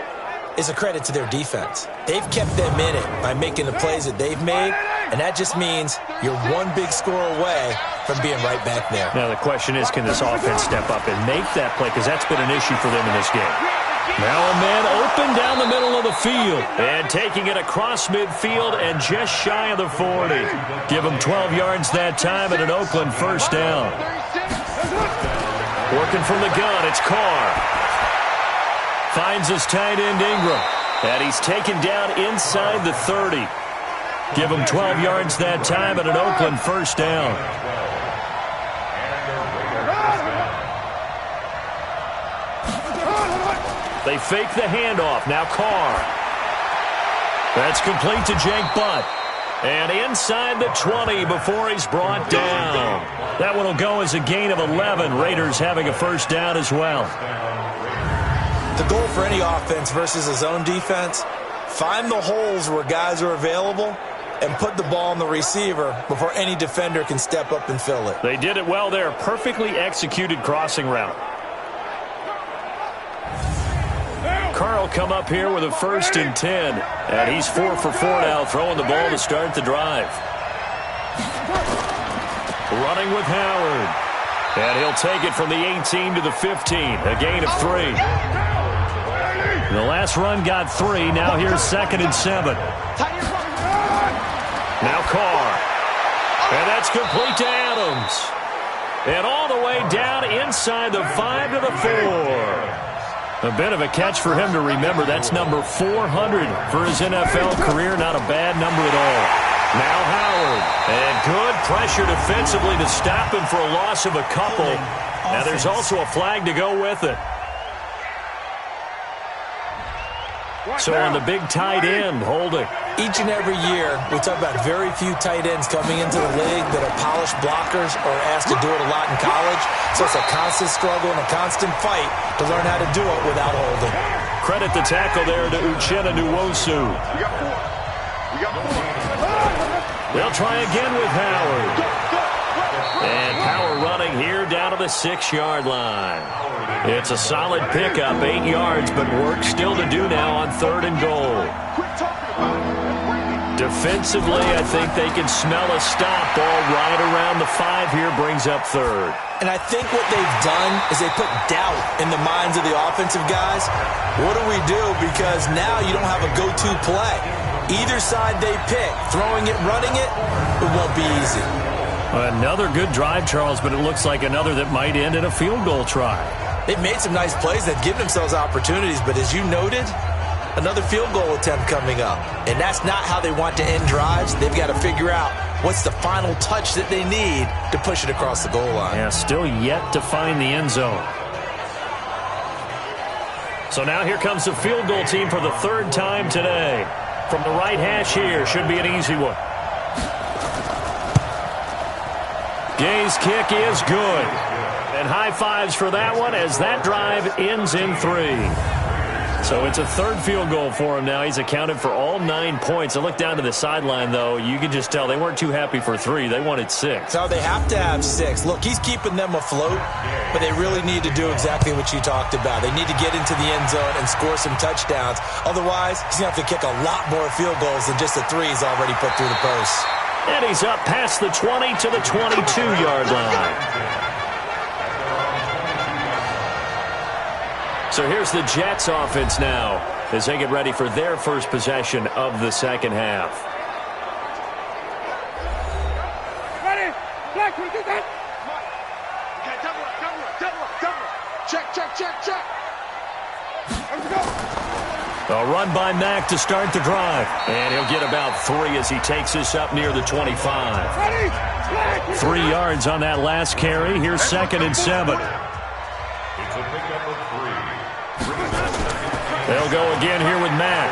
is a credit to their defense. They've kept them in it by making the plays that they've made, and that just means you're one big score away from being right back there. Now the question is, can this offense step up and make that play? Because that's been an issue for them in this game. Now a man open down the middle of the field and taking it across midfield and just shy of the 40. Give him 12 yards that time and an Oakland first down. Working from the gun, it's Carr. Finds his tight end Ingram. And he's taken down inside the 30. Give him 12 yards that time and an Oakland first down. They fake the handoff. Now Carr. That's complete to Jake Butt. And inside the 20 before he's brought down. That one will go as a gain of 11. Raiders having a first down as well. The goal for any offense versus a zone defense, find the holes where guys are available and put the ball on the receiver before any defender can step up and fill it. They did it well there. Perfectly executed crossing route. Carl come up here with a 1st and 10. And he's 4 for 4 now, throwing the ball to start the drive. Running with Howard. And he'll take it from the 18 to the 15. A gain of 3. The last run got 3. Now here's 2nd and 7. Now Carr. And that's complete to Adams. And all the way down inside the 5 to the 4. A bit of a catch for him to remember. That's number 400 for his NFL career. Not a bad number at all. Now Howard. And good pressure defensively to stop him for a loss of a couple. Now there's also a flag to go with it. So on the big tight end, holding. Each and every year, we talk about very few tight ends coming into the league that are polished blockers or asked to do it a lot in college. So it's a constant struggle and a constant fight to learn how to do it without holding. Credit the tackle there to Uchenna Nwosu. They'll try again with Howard. And power running here down to the 6-yard line. It's a solid pickup, 8 yards, but work still to do now on 3rd and goal. Defensively, I think they can smell a stop. Ball right around the 5 here, brings up 3rd. And I think what they've done is they put doubt in the minds of the offensive guys. What do we do? Because now you don't have a go-to play. Either side they pick, throwing it, running it, it won't be easy. Another good drive, Charles, but it looks like another that might end in a field goal try. They've made some nice plays that give themselves opportunities, but as you noted, another field goal attempt coming up. And that's not how they want to end drives. They've got to figure out what's the final touch that they need to push it across the goal line. Yeah, still yet to find the end zone. So now here comes the field goal team for the 3rd time today. From the right hash here, should be an easy one. Gay's kick is good. And high fives for that one as that drive ends in 3. So it's a 3rd field goal for him now. He's accounted for all 9 points. I look down to the sideline, though. You can just tell they weren't too happy for 3. They wanted 6. So they have to have 6. Look, he's keeping them afloat, but they really need to do exactly what you talked about. They need to get into the end zone and score some touchdowns. Otherwise, he's going to have to kick a lot more field goals than just the 3 he's already put through the post. And he's up past the 20 to the 22-yard line. So here's the Jets offense now as they get ready for their first possession of the second half. Ready? Black, we do that. Okay, double up. Check. Let's go. A run by Mack to start the drive. And he'll get about 3 as he takes this up near the 25. Ready? Black, 3 yards on that last carry. Here's 2nd and 7. It's a pickup of 3. They'll go again here with Mack.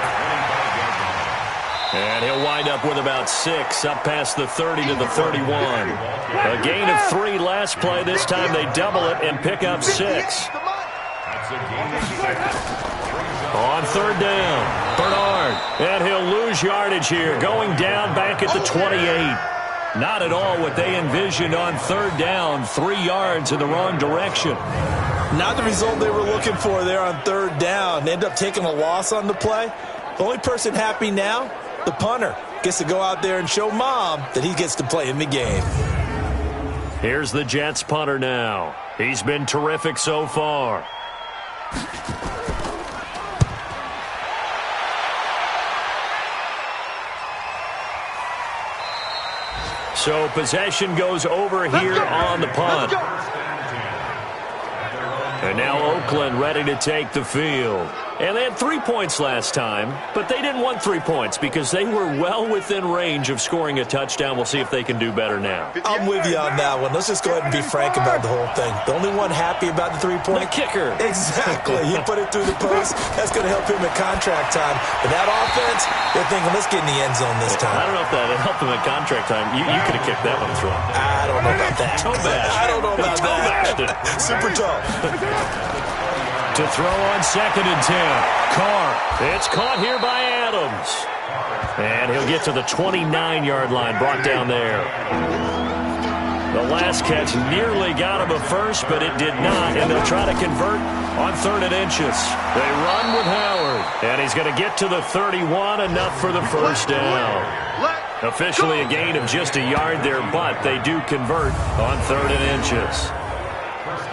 And he'll wind up with about 6, up past the 30 to the 31. A gain of 3 last play. This time they double it and pick up 6. That's a gain of 6. On 3rd down, Bernard. And he'll lose yardage here, going down back at the 28. Not at all what they envisioned on 3rd down. 3 yards in the wrong direction. Not the result they were looking for there on 3rd down. They end up taking a loss on the play. The only person happy now, the punter, gets to go out there and show Mom that he gets to play in the game. Here's the Jets punter now. He's been terrific so far. So possession goes over here on the punt. And now Oakland ready to take the field. And they had 3 points last time, but they didn't want 3 points because they were well within range of scoring a touchdown. We'll see if they can do better now. I'm with you on that one. Let's just go ahead and be frank about the whole thing. The only one happy about the 3-point? The kicker. Exactly. He put it through the post. That's going to help him at contract time. But that offense, they're thinking, let's get in the end zone this time. I don't know if that helped him at contract time. You could have kicked that one through. I don't know about that. Toe bashed. I don't know about that. Super toe. To throw on 2nd and 10. Carr. It's caught here by Adams. And he'll get to the 29-yard line, brought down there. The last catch nearly got him a first, but it did not. And they'll try to convert on 3rd and inches. They run with Howard. And he's going to get to the 31, enough for the first down. Officially a gain of just a yard there, but they do convert on 3rd and inches.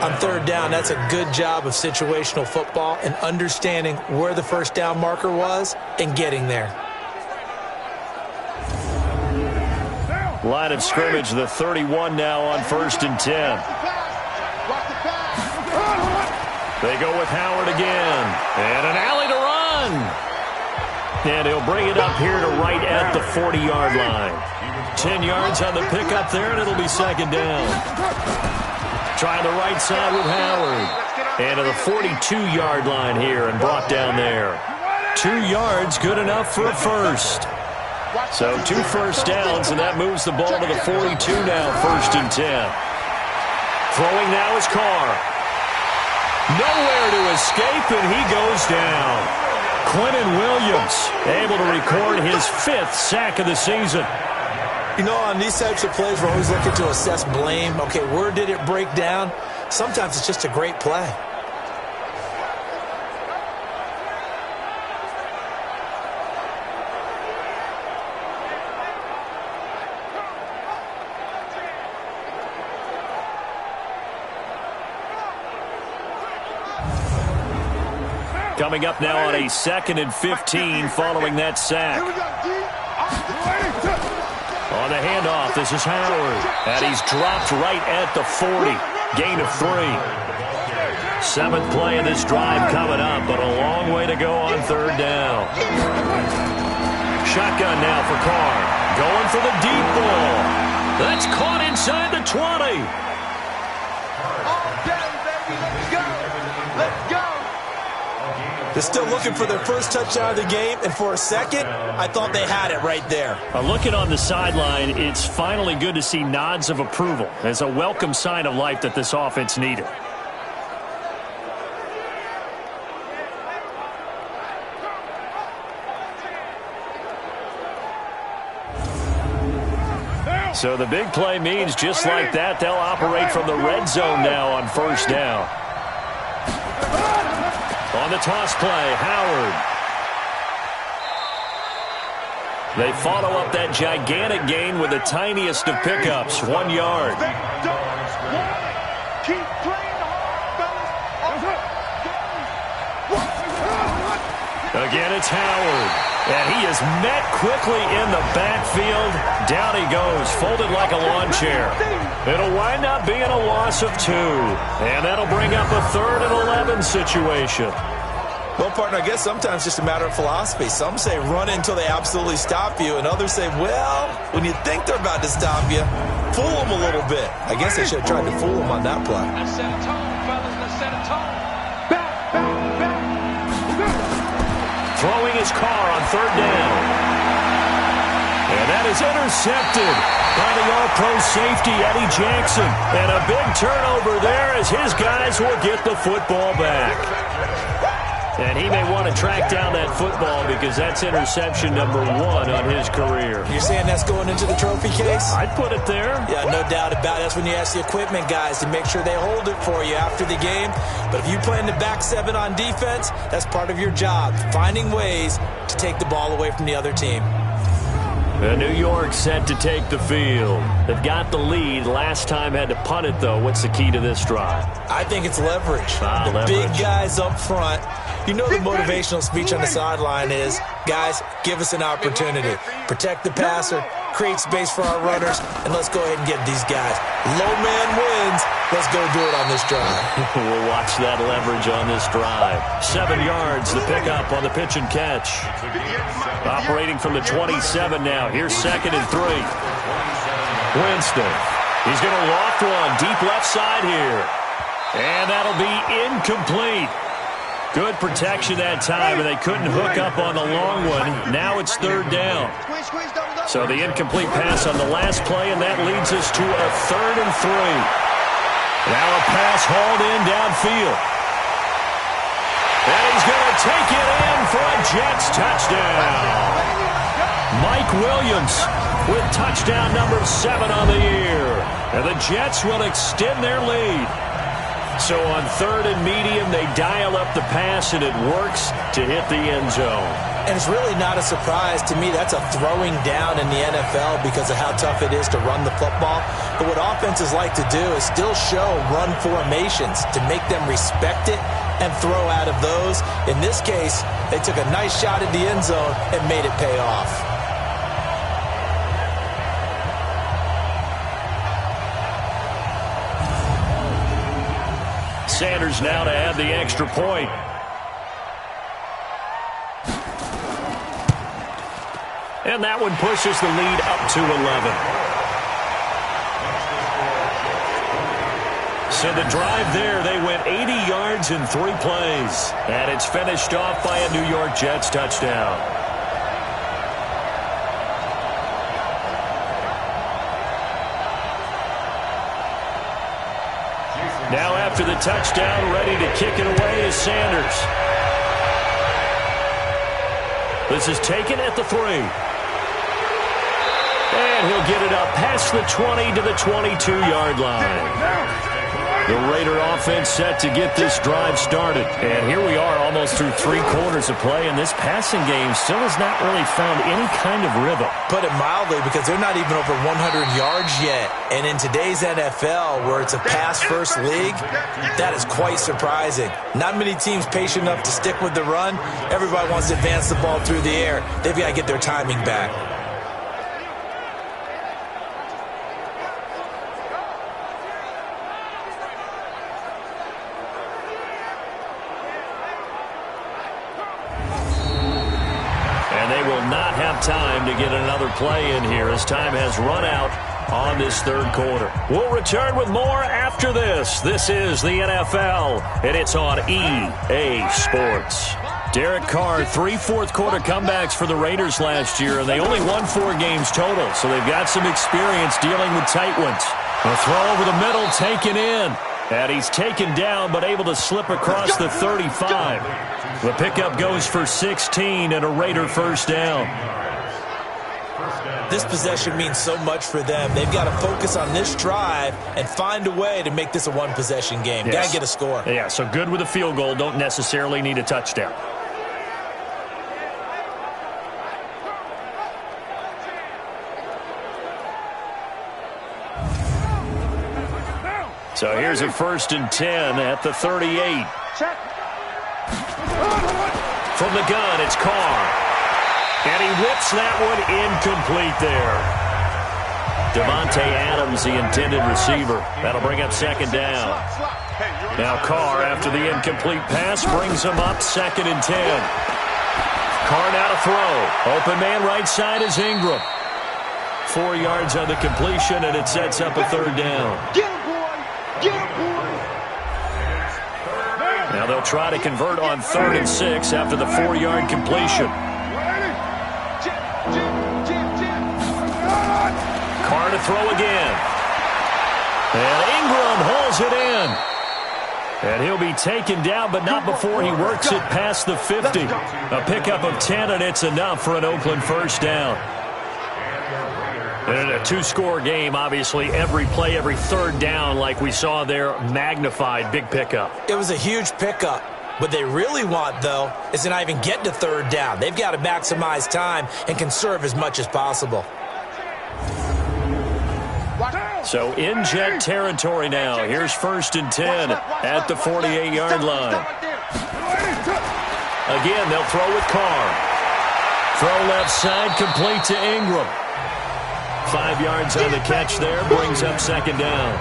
On 3rd down, that's a good job of situational football and understanding where the first down marker was and getting there. Line of scrimmage, the 31 now on 1st and 10. They go with Howard again. And an alley to run. And he'll bring it up here to right at the 40-yard line. 10 yards on the pickup there, and it'll be 2nd down. Trying the right side with Howard. And to the 42-yard line here and brought down there. 2 yards, good enough for a first. So 2 first downs, and that moves the ball to the 42 now, 1st and 10. Throwing now is Carr. Nowhere to escape, and he goes down. Quentin Williams able to record his 5th sack of the season. You know, on these types of plays, we're always looking to assess blame. Okay, where did it break down? Sometimes it's just a great play. Coming up now on a 2nd and 15 following that sack. On the handoff, this is Howard. And he's dropped right at the 40. Gain of 3. 7th play of this drive coming up, but a long way to go on 3rd down. Shotgun now for Carr. Going for the deep ball. That's caught inside the 20. They're still looking for their first touchdown of the game, and for a second, I thought they had it right there. Looking on the sideline, it's finally good to see nods of approval. It's a welcome sign of life that this offense needed. So the big play means just like that, they'll operate from the red zone now on 1st down. On the toss play, Howard. They follow up that gigantic gain with the tiniest of pickups, 1 yard. Keep playing hard, fellas. Again, it's Howard. And he is met quickly in the backfield. Down he goes, folded like a lawn chair. It'll wind up being a loss of 2. And that'll bring up a 3rd and 11 situation. Well, partner, I guess sometimes it's just a matter of philosophy. Some say run until they absolutely stop you, and others say, well, when you think they're about to stop you, fool them a little bit. I guess they should have tried to fool them on that play. Let's set a tone, fellas. Let's set a tone. Throwing his car on 3rd down. And that is intercepted by the all-pro safety, Eddie Jackson. And a big turnover there as his guys will get the football back. And he may want to track down that football because that's interception number 1 on his career. You're saying that's going into the trophy case? I'd put it there. Yeah, no doubt about it. That's when you ask the equipment guys to make sure they hold it for you after the game. But if you play in the back 7 on defense, that's part of your job, finding ways to take the ball away from the other team. New York set to take the field. They've got the lead. Last time had to punt it, though. What's the key to this drive? I think it's leverage. The leverage. Big guys up front. You know the motivational speech on the sideline is, guys, give us an opportunity. Protect the passer, create space for our runners, and let's go ahead and get these guys. Low man wins. Let's go do it on this drive. We'll watch that leverage on this drive. 7 yards, the pickup on the pitch and catch. Operating from the 27 now. Here's 2nd and 3. Winston. He's going to loft one deep left side here. And that'll be incomplete. Good protection that time, and they couldn't hook up on the long one. Now it's 3rd down. So the incomplete pass on the last play, and that leads us to a 3rd and 3. Now a pass hauled in downfield. And he's going to take it in for a Jets touchdown. Mike Williams with touchdown number 7 on the year. And the Jets will extend their lead. So on 3rd and medium, they dial up the pass, and it works to hit the end zone. And it's really not a surprise to me. That's a throwing down in the NFL because of how tough it is to run the football. But what offenses like to do is still show run formations to make them respect it and throw out of those. In this case, they took a nice shot at the end zone and made it pay off. Sanders now to add the extra point. And that one pushes the lead up to 11. So the drive there, they went 80 yards in 3 plays. And it's finished off by a New York Jets touchdown. Now after the touchdown, ready to kick it away is Sanders. This is taken at the 3. And he'll get it up past the 20 to the 22-yard line. The Raider offense set to get this drive started. And here we are almost through 3 quarters of play, and this passing game still has not really found any kind of rhythm. Put it mildly, because they're not even over 100 yards yet. And in today's NFL, where it's a pass-first league, that is quite surprising. Not many teams patient enough to stick with the run. Everybody wants to advance the ball through the air. They've got to get their timing back. Time to get another play in here as time has run out on this 3rd quarter. We'll return with more after this. This is the NFL, and it's on EA Sports. Derek Carr, 3 fourth-quarter comebacks for the Raiders last year, and they only won 4 games total, so they've got some experience dealing with tight ones. A throw over the middle, taken in. And he's taken down, but able to slip across the 35. The pickup goes for 16 and a Raider first down. This possession means so much for them. They've got to focus on this drive and find a way to make this a one-possession game. Yes. Got to get a score. Yeah, so good with a field goal. Don't necessarily need a touchdown. So here's a 1st and 10 at the 38. From the gun, it's Carr. And he whips that one incomplete there. Devontae Adams, the intended receiver. That'll bring up 2nd down. Now Carr, after the incomplete pass, brings him up 2nd and 10. Carr now to throw. Open man right side is Ingram. 4 yards on the completion, and it sets up a 3rd down. Now they'll try to convert on 3rd and 6 after the 4-yard completion. Carr to throw again. And Ingram hauls it in. And he'll be taken down, but not before he works it past the 50. A pickup of 10, and it's enough for an Oakland first down. And in a 2-score game, obviously, every play, every 3rd down, like we saw there, magnified, big pickup. It was a huge pickup. What they really want, though, is to not even get to 3rd down. They've got to maximize time and conserve as much as possible. So in jet territory now. Here's 1st and 10 at the 48-yard line. Again, they'll throw with Carr. Throw left side, complete to Ingram. 5 yards on the catch there, brings up 2nd down.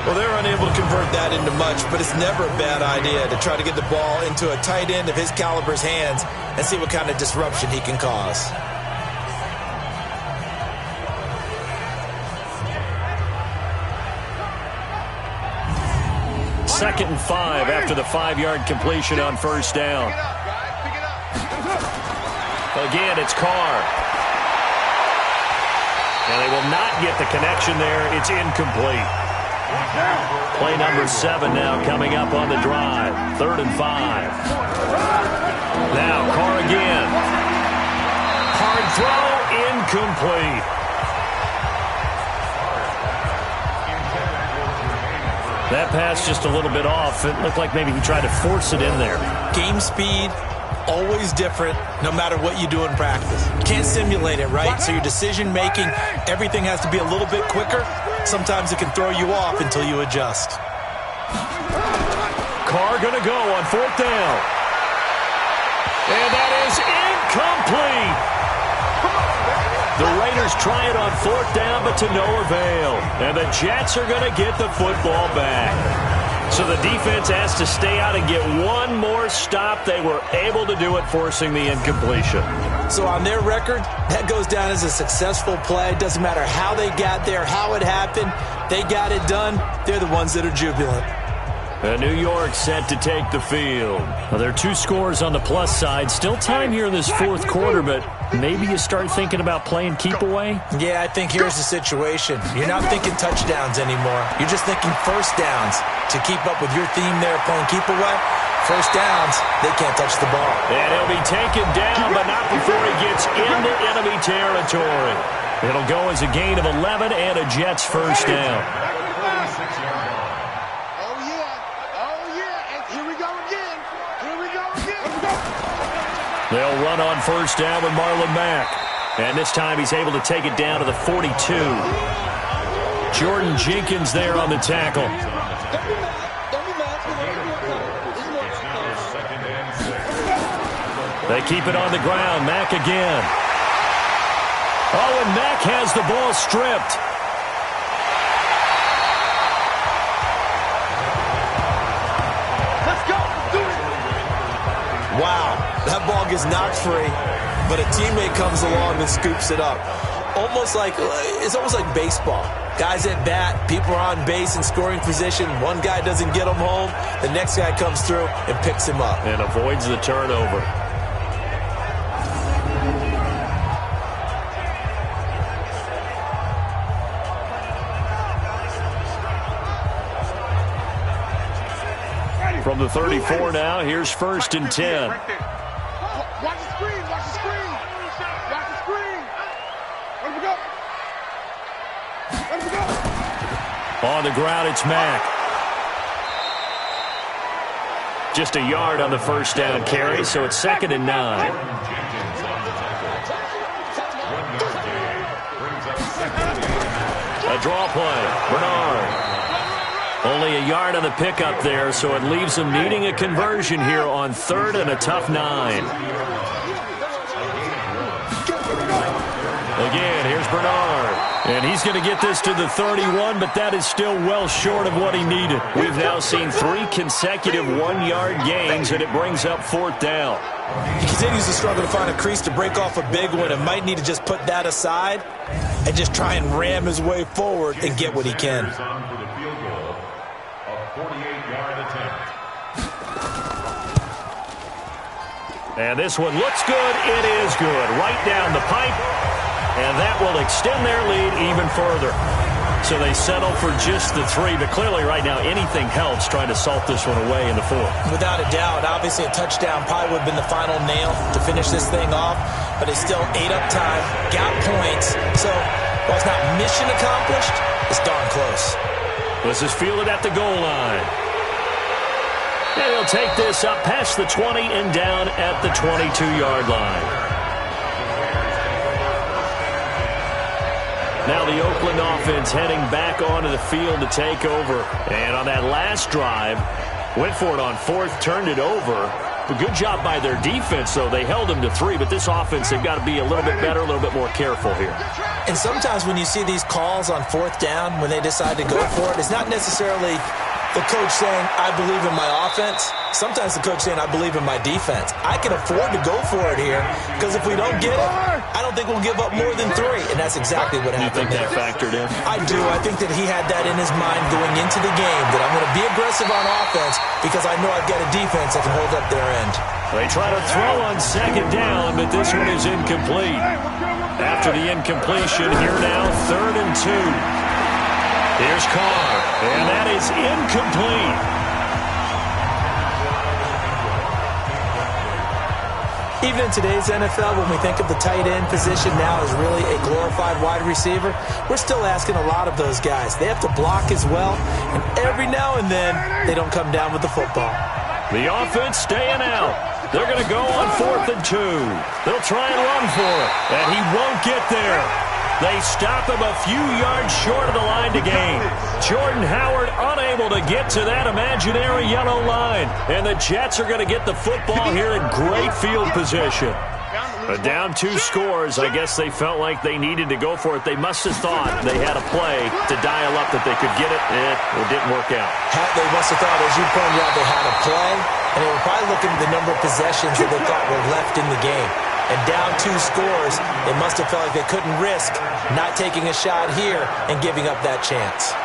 Well, they're unable to convert that into much, but it's never a bad idea to try to get the ball into a tight end of his caliber's hands and see what kind of disruption he can cause. Second and 5 after the 5-yard completion on 1st down. Again, it's Carr. And they will not get the connection there. It's incomplete. Play number 7 now coming up on the drive. 3rd and 5. Now Carr again. Hard throw, incomplete. That pass just a little bit off. It looked like maybe he tried to force it in there. Game speed, always different, no matter what you do in practice. You can't simulate it, right? So your decision-making, everything has to be a little bit quicker. Sometimes it can throw you off until you adjust. Carr going to go on 4th down. And that is incomplete. The Raiders try it on 4th down, but to no avail. And the Jets are going to get the football back. So the defense has to stay out and get one more stop. They were able to do it, forcing the incompletion. So on their record, that goes down as a successful play. Doesn't matter how they got there, how it happened. They got it done. They're the ones that are jubilant. New York set to take the field. Well, there are 2 scores on the plus side. Still time here in this 4th quarter, but maybe you start thinking about playing keep away? Yeah, I think here's the situation. You're not thinking touchdowns anymore. You're just thinking first downs. To keep up with your theme there, playing keep away, first downs, they can't touch the ball. And he'll be taken down, but not before he gets into enemy territory. It'll go as a gain of 11 and a Jets first down. Oh, yeah. And here we go again. They'll run on first down with Marlon Mack. And this time he's able to take it down to the 42. Jordan Jenkins there on the tackle. They keep it on the ground. Mack again. Oh, and Mack has the ball stripped. Let's go. Do it. Wow, that ball gets knocked free, but a teammate comes along and scoops it up. It's almost like baseball. Guys at bat, people are on base in scoring position. One guy doesn't get him home. The next guy comes through and picks him up. And avoids the turnover. From the 34 now, here's first and 10. Watch the screen. Watch the screen. Let him go. On the ground, it's Mack. Just a yard on the first down carry, so it's 2nd and 9. A draw play. Bernard. Only a yard on the pickup there, so it leaves them needing a conversion here on 3rd and a tough 9. Again, here's Bernard. And he's going to get this to the 31, but that is still well short of what he needed. We've now seen 3 consecutive 1-yard gains, and it brings up 4th down. He continues to struggle to find a crease to break off a big one and might need to just put that aside and just try and ram his way forward and get what he can. And this one looks good. It is good. Right down the pipe. And that will extend their lead even further. So they settle for just the 3. But clearly right now anything helps trying to salt this one away in the 4th. Without a doubt. Obviously a touchdown probably would have been the final nail to finish this thing off. But they still ate up time, got points. So while it's not mission accomplished, it's darn close. This is fielded at the goal line. And he'll take this up past the 20 and down at the 22-yard line. Now the Oakland offense heading back onto the field to take over. And on that last drive, went for it on 4th, turned it over. A good job by their defense, though. They held them to 3, but this offense, they've got to be a little bit better, a little bit more careful here. And sometimes when you see these calls on 4th down, when they decide to go for it, it's not necessarily the coach saying, I believe in my offense. Sometimes the coach saying, I believe in my defense. I can afford to go for it here because if we don't get it, I don't think we'll give up more than 3. And that's exactly what happened. You think that factored in? I do. I think that he had that in his mind going into the game, that I'm going to be aggressive on offense because I know I've got a defense that can hold up their end. They try to throw on 2nd down, but this one is incomplete. After the incompletion, here now, 3rd and 2. Here's Carr, and that is incomplete. Even in today's NFL, when we think of the tight end position now as really a glorified wide receiver, we're still asking a lot of those guys. They have to block as well, and every now and then, they don't come down with the football. The offense staying out. They're going to go on 4th and 2. They'll try and run for it, and he won't get there. They stop him a few yards short of the line to gain. Jordan Howard unable to get to that imaginary yellow line. And the Jets are going to get the football here in great field position. Down 2 scores. I guess they felt like they needed to go for it. They must have thought they had a play to dial up that they could get it. It didn't work out. They must have thought, as you pointed out, they had a play. And they were probably looking at the number of possessions that they thought were left in the game. And down 2 scores, they must have felt like they couldn't risk not taking a shot here and giving up that chance.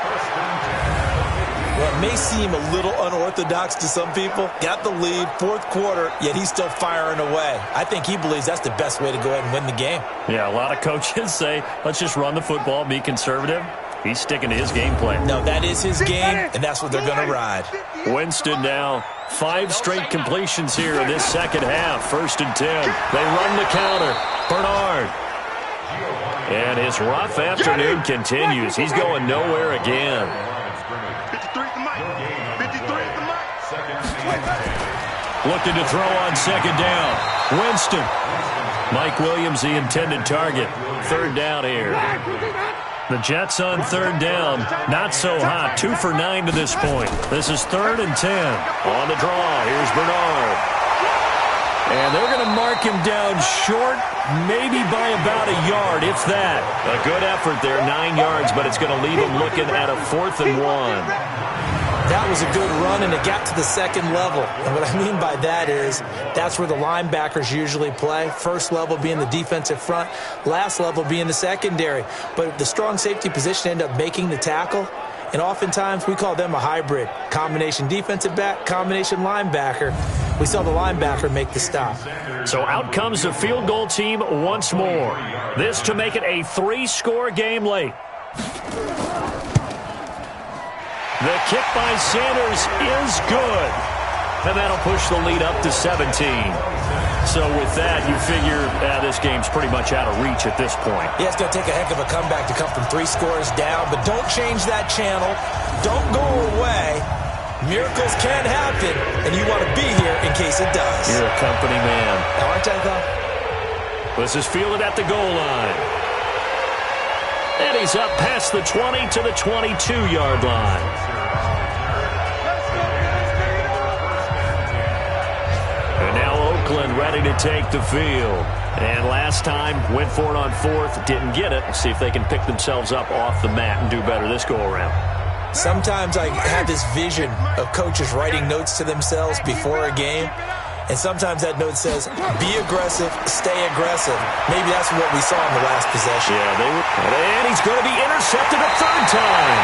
Well, it may seem a little unorthodox to some people. Got the lead, 4th quarter, yet he's still firing away. I think he believes that's the best way to go ahead and win the game. Yeah, a lot of coaches say, let's just run the football, be conservative. He's sticking to his game plan. No, that is his game, and that's what they're going to ride. Winston now 5 straight completions here in this second half. 1st and 10. They run the counter. Bernard. And his rough afternoon continues. He's going nowhere again. 53 is the mic. 53 is the mic. Looking to throw on second down. Winston. Mike Williams, the intended target. Third down here. The Jets on third down. Not so hot. 2 for 9 to this point. This is 3rd and 10. On the draw, here's Bernard. And they're going to mark him down short, maybe by about a yard, if that. A good effort there, 9 yards, but it's going to leave him looking at a 4th and 1. That was a good run, and it got to the second level. And what I mean by that is that's where the linebackers usually play. First level being the defensive front, last level being the secondary. But the strong safety position ended up making the tackle. And oftentimes we call them a hybrid. Combination defensive back, combination linebacker. We saw the linebacker make the stop. So out comes the field goal team once more. This to make it a 3-score game late. The kick by Sanders is good. And that'll push the lead up to 17. So with that, you figure this game's pretty much out of reach at this point. Yeah, it's going to take a heck of a comeback to come from 3 scores down, but don't change that channel. Don't go away. Miracles can happen, and you want to be here in case it does. You're a company man. Aren't I, though? This is fielded at the goal line. And he's up past the 20 to the 22-yard line. And now Oakland ready to take the field. And last time, went for it on 4th, didn't get it. See if they can pick themselves up off the mat and do better this go-around. Sometimes I have this vision of coaches writing notes to themselves before a game. And sometimes that note says, be aggressive, stay aggressive. Maybe that's what we saw in the last possession. Yeah, and he's going to be intercepted a 3rd time.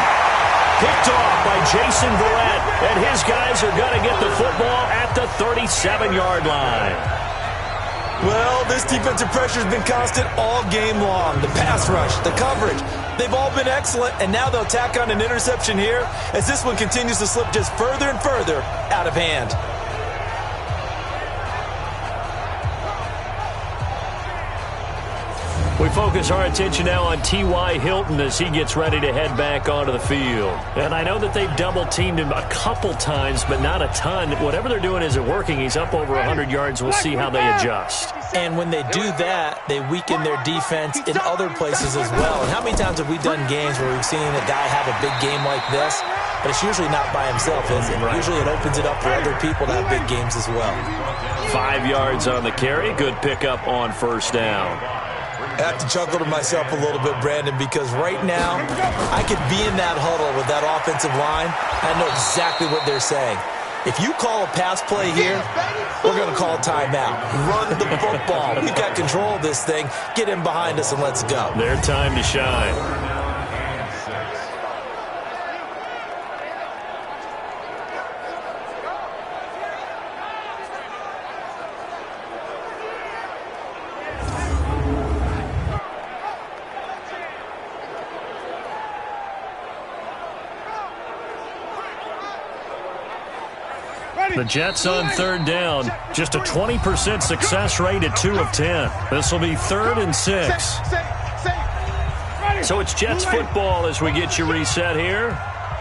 Picked off by Jason Verrett, and his guys are going to get the football at the 37-yard line. Well, this defensive pressure has been constant all game long. The pass rush, the coverage, they've all been excellent, and now they'll tack on an interception here as this one continues to slip just further and further out of hand. We focus our attention now on T.Y. Hilton as he gets ready to head back onto the field. And I know that they've double-teamed him a couple times, but not a ton. Whatever they're doing isn't working. He's up over 100 yards. We'll see how they adjust. And when they do that, they weaken their defense in other places as well. And how many times have we done games where we've seen a guy have a big game like this? But it's usually not by himself, is it? Right. Usually it opens it up for other people to have big games as well. 5 yards on the carry. Good pickup on 1st down. I have to chuckle to myself a little bit, Brandon, because right now I could be in that huddle with that offensive line. I know exactly what they're saying. If you call a pass play here, we're going to call a timeout. Run the football. We've got control of this thing. Get in behind us and let's go. Their time to shine. The Jets on 3rd down. Just a 20% success rate at 2 of 10. This will be 3rd and 6. So it's Jets football as we get you reset here.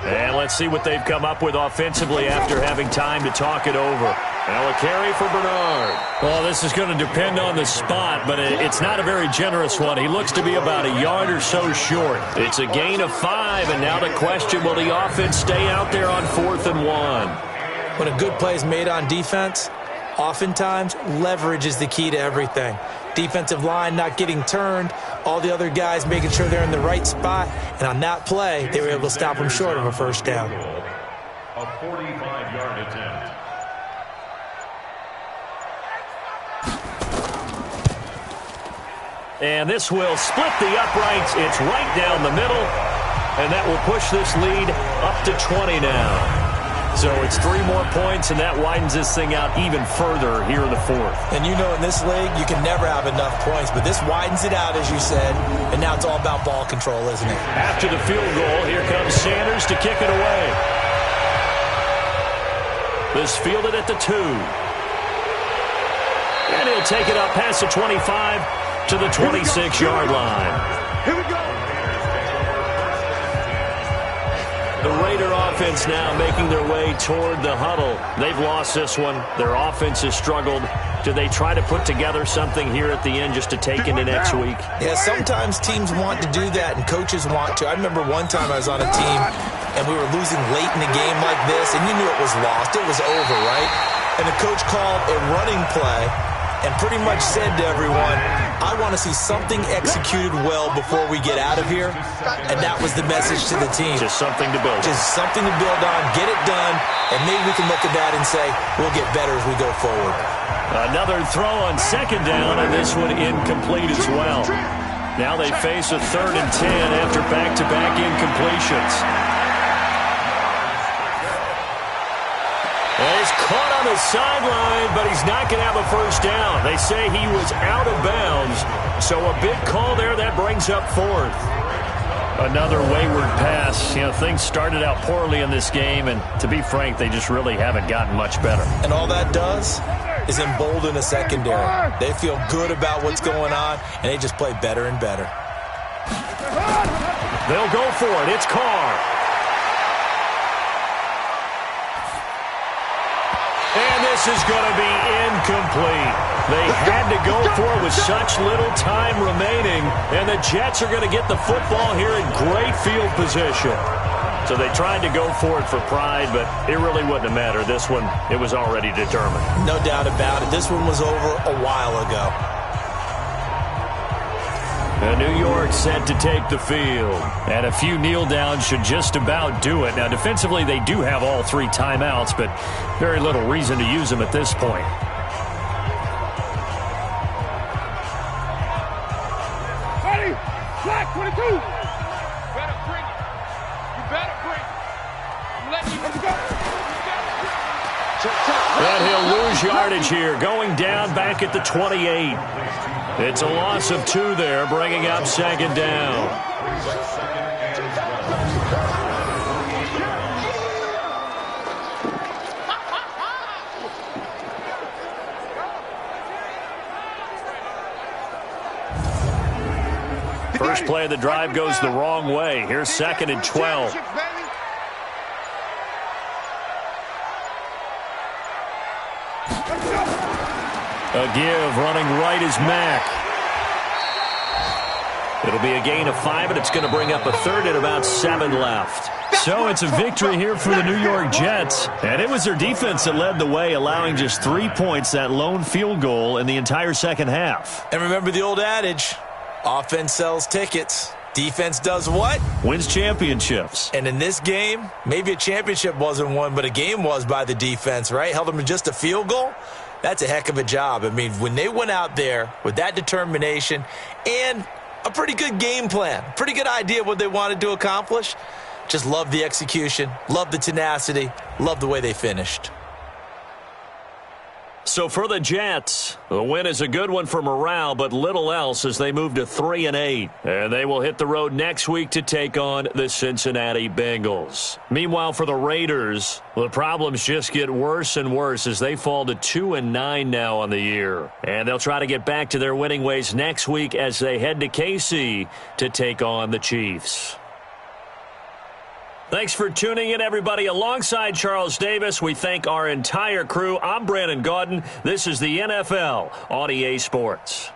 And let's see what they've come up with offensively after having time to talk it over. Now a carry for Bernard. Well, this is going to depend on the spot, but it's not a very generous one. He looks to be about a yard or so short. It's a gain of 5, and now the question, will the offense stay out there on 4th and 1? When a good play is made on defense, oftentimes leverage is the key to everything. Defensive line not getting turned, all the other guys making sure they're in the right spot, and on that play, they were able to stop them short of a 1st down. A 45-yard attempt. And this will split the uprights. It's right down the middle, and that will push this lead up to 20 now. So it's 3 more points, and that widens this thing out even further here in the 4th. And you know in this league, you can never have enough points, but this widens it out, as you said, and now it's all about ball control, isn't it? After the field goal, here comes Sanders to kick it away. This fielded at the 2. And he'll take it up past the 25 to the 26-yard line. Here we go. The Raider offense now making their way toward the huddle. They've lost this one. Their offense has struggled. Do they try to put together something here at the end just to take into next week? Yeah, sometimes teams want to do that and coaches want to. I remember one time I was on a team and we were losing late in a game like this, and you knew it was lost. It was over, right? And the coach called a running play and pretty much said to everyone, I want to see something executed well before we get out of here. And that was the message to the team. Just something to build on. Just something to build on, get it done, and maybe we can look at that and say, we'll get better as we go forward. Another throw on second down, and this one incomplete as well. Now they face a 3rd and 10 after back-to-back incompletions. And he's caught on the sideline, but he's not going to have a first down. They say he was out of bounds, so a big call there that brings up 4th. Another wayward pass. You know, things started out poorly in this game, and to be frank, they just really haven't gotten much better. And all that does is embolden a secondary. They feel good about what's going on, and they just play better and better. They'll go for it. It's Carr. And this is going to be incomplete. They had to go for it with such little time remaining, and the Jets are going to get the football here in great field position. So they tried to go for it for pride, but it really wouldn't have mattered. This one, it was already determined. No doubt about it. This one was over a while ago. And New York set to take the field. And a few kneel downs should just about do it. Now, defensively, they do have all 3 timeouts, but very little reason to use them at this point. Ready? Flag 22. You better bring it. You better bring it. I'm letting you go. And he'll lose yardage here, going down back at the 28. It's a loss of 2 there, bringing up 2nd down. First play of the drive goes the wrong way. Here's 2nd and 12. A give, running right is Mack. It'll be a gain of 5, and it's going to bring up a 3rd and about 7 left. So it's a victory here for the New York Jets, and it was their defense that led the way, allowing just 3 points, that lone field goal in the entire second half. And remember the old adage, offense sells tickets. Defense does what? Wins championships. And in this game, maybe a championship wasn't won, but a game was by the defense, right? Held them to just a field goal. That's a heck of a job. I mean, when they went out there with that determination and a pretty good game plan, pretty good idea of what they wanted to accomplish, just love the execution, love the tenacity, love the way they finished. So for the Jets, the win is a good one for morale, but little else as they move to 3-8. And they will hit the road next week to take on the Cincinnati Bengals. Meanwhile, for the Raiders, the problems just get worse and worse as they fall to 2-9 now on the year. And they'll try to get back to their winning ways next week as they head to KC to take on the Chiefs. Thanks for tuning in, everybody. Alongside Charles Davis, we thank our entire crew. I'm Brandon Gaudin. This is the NFL on EA Sports.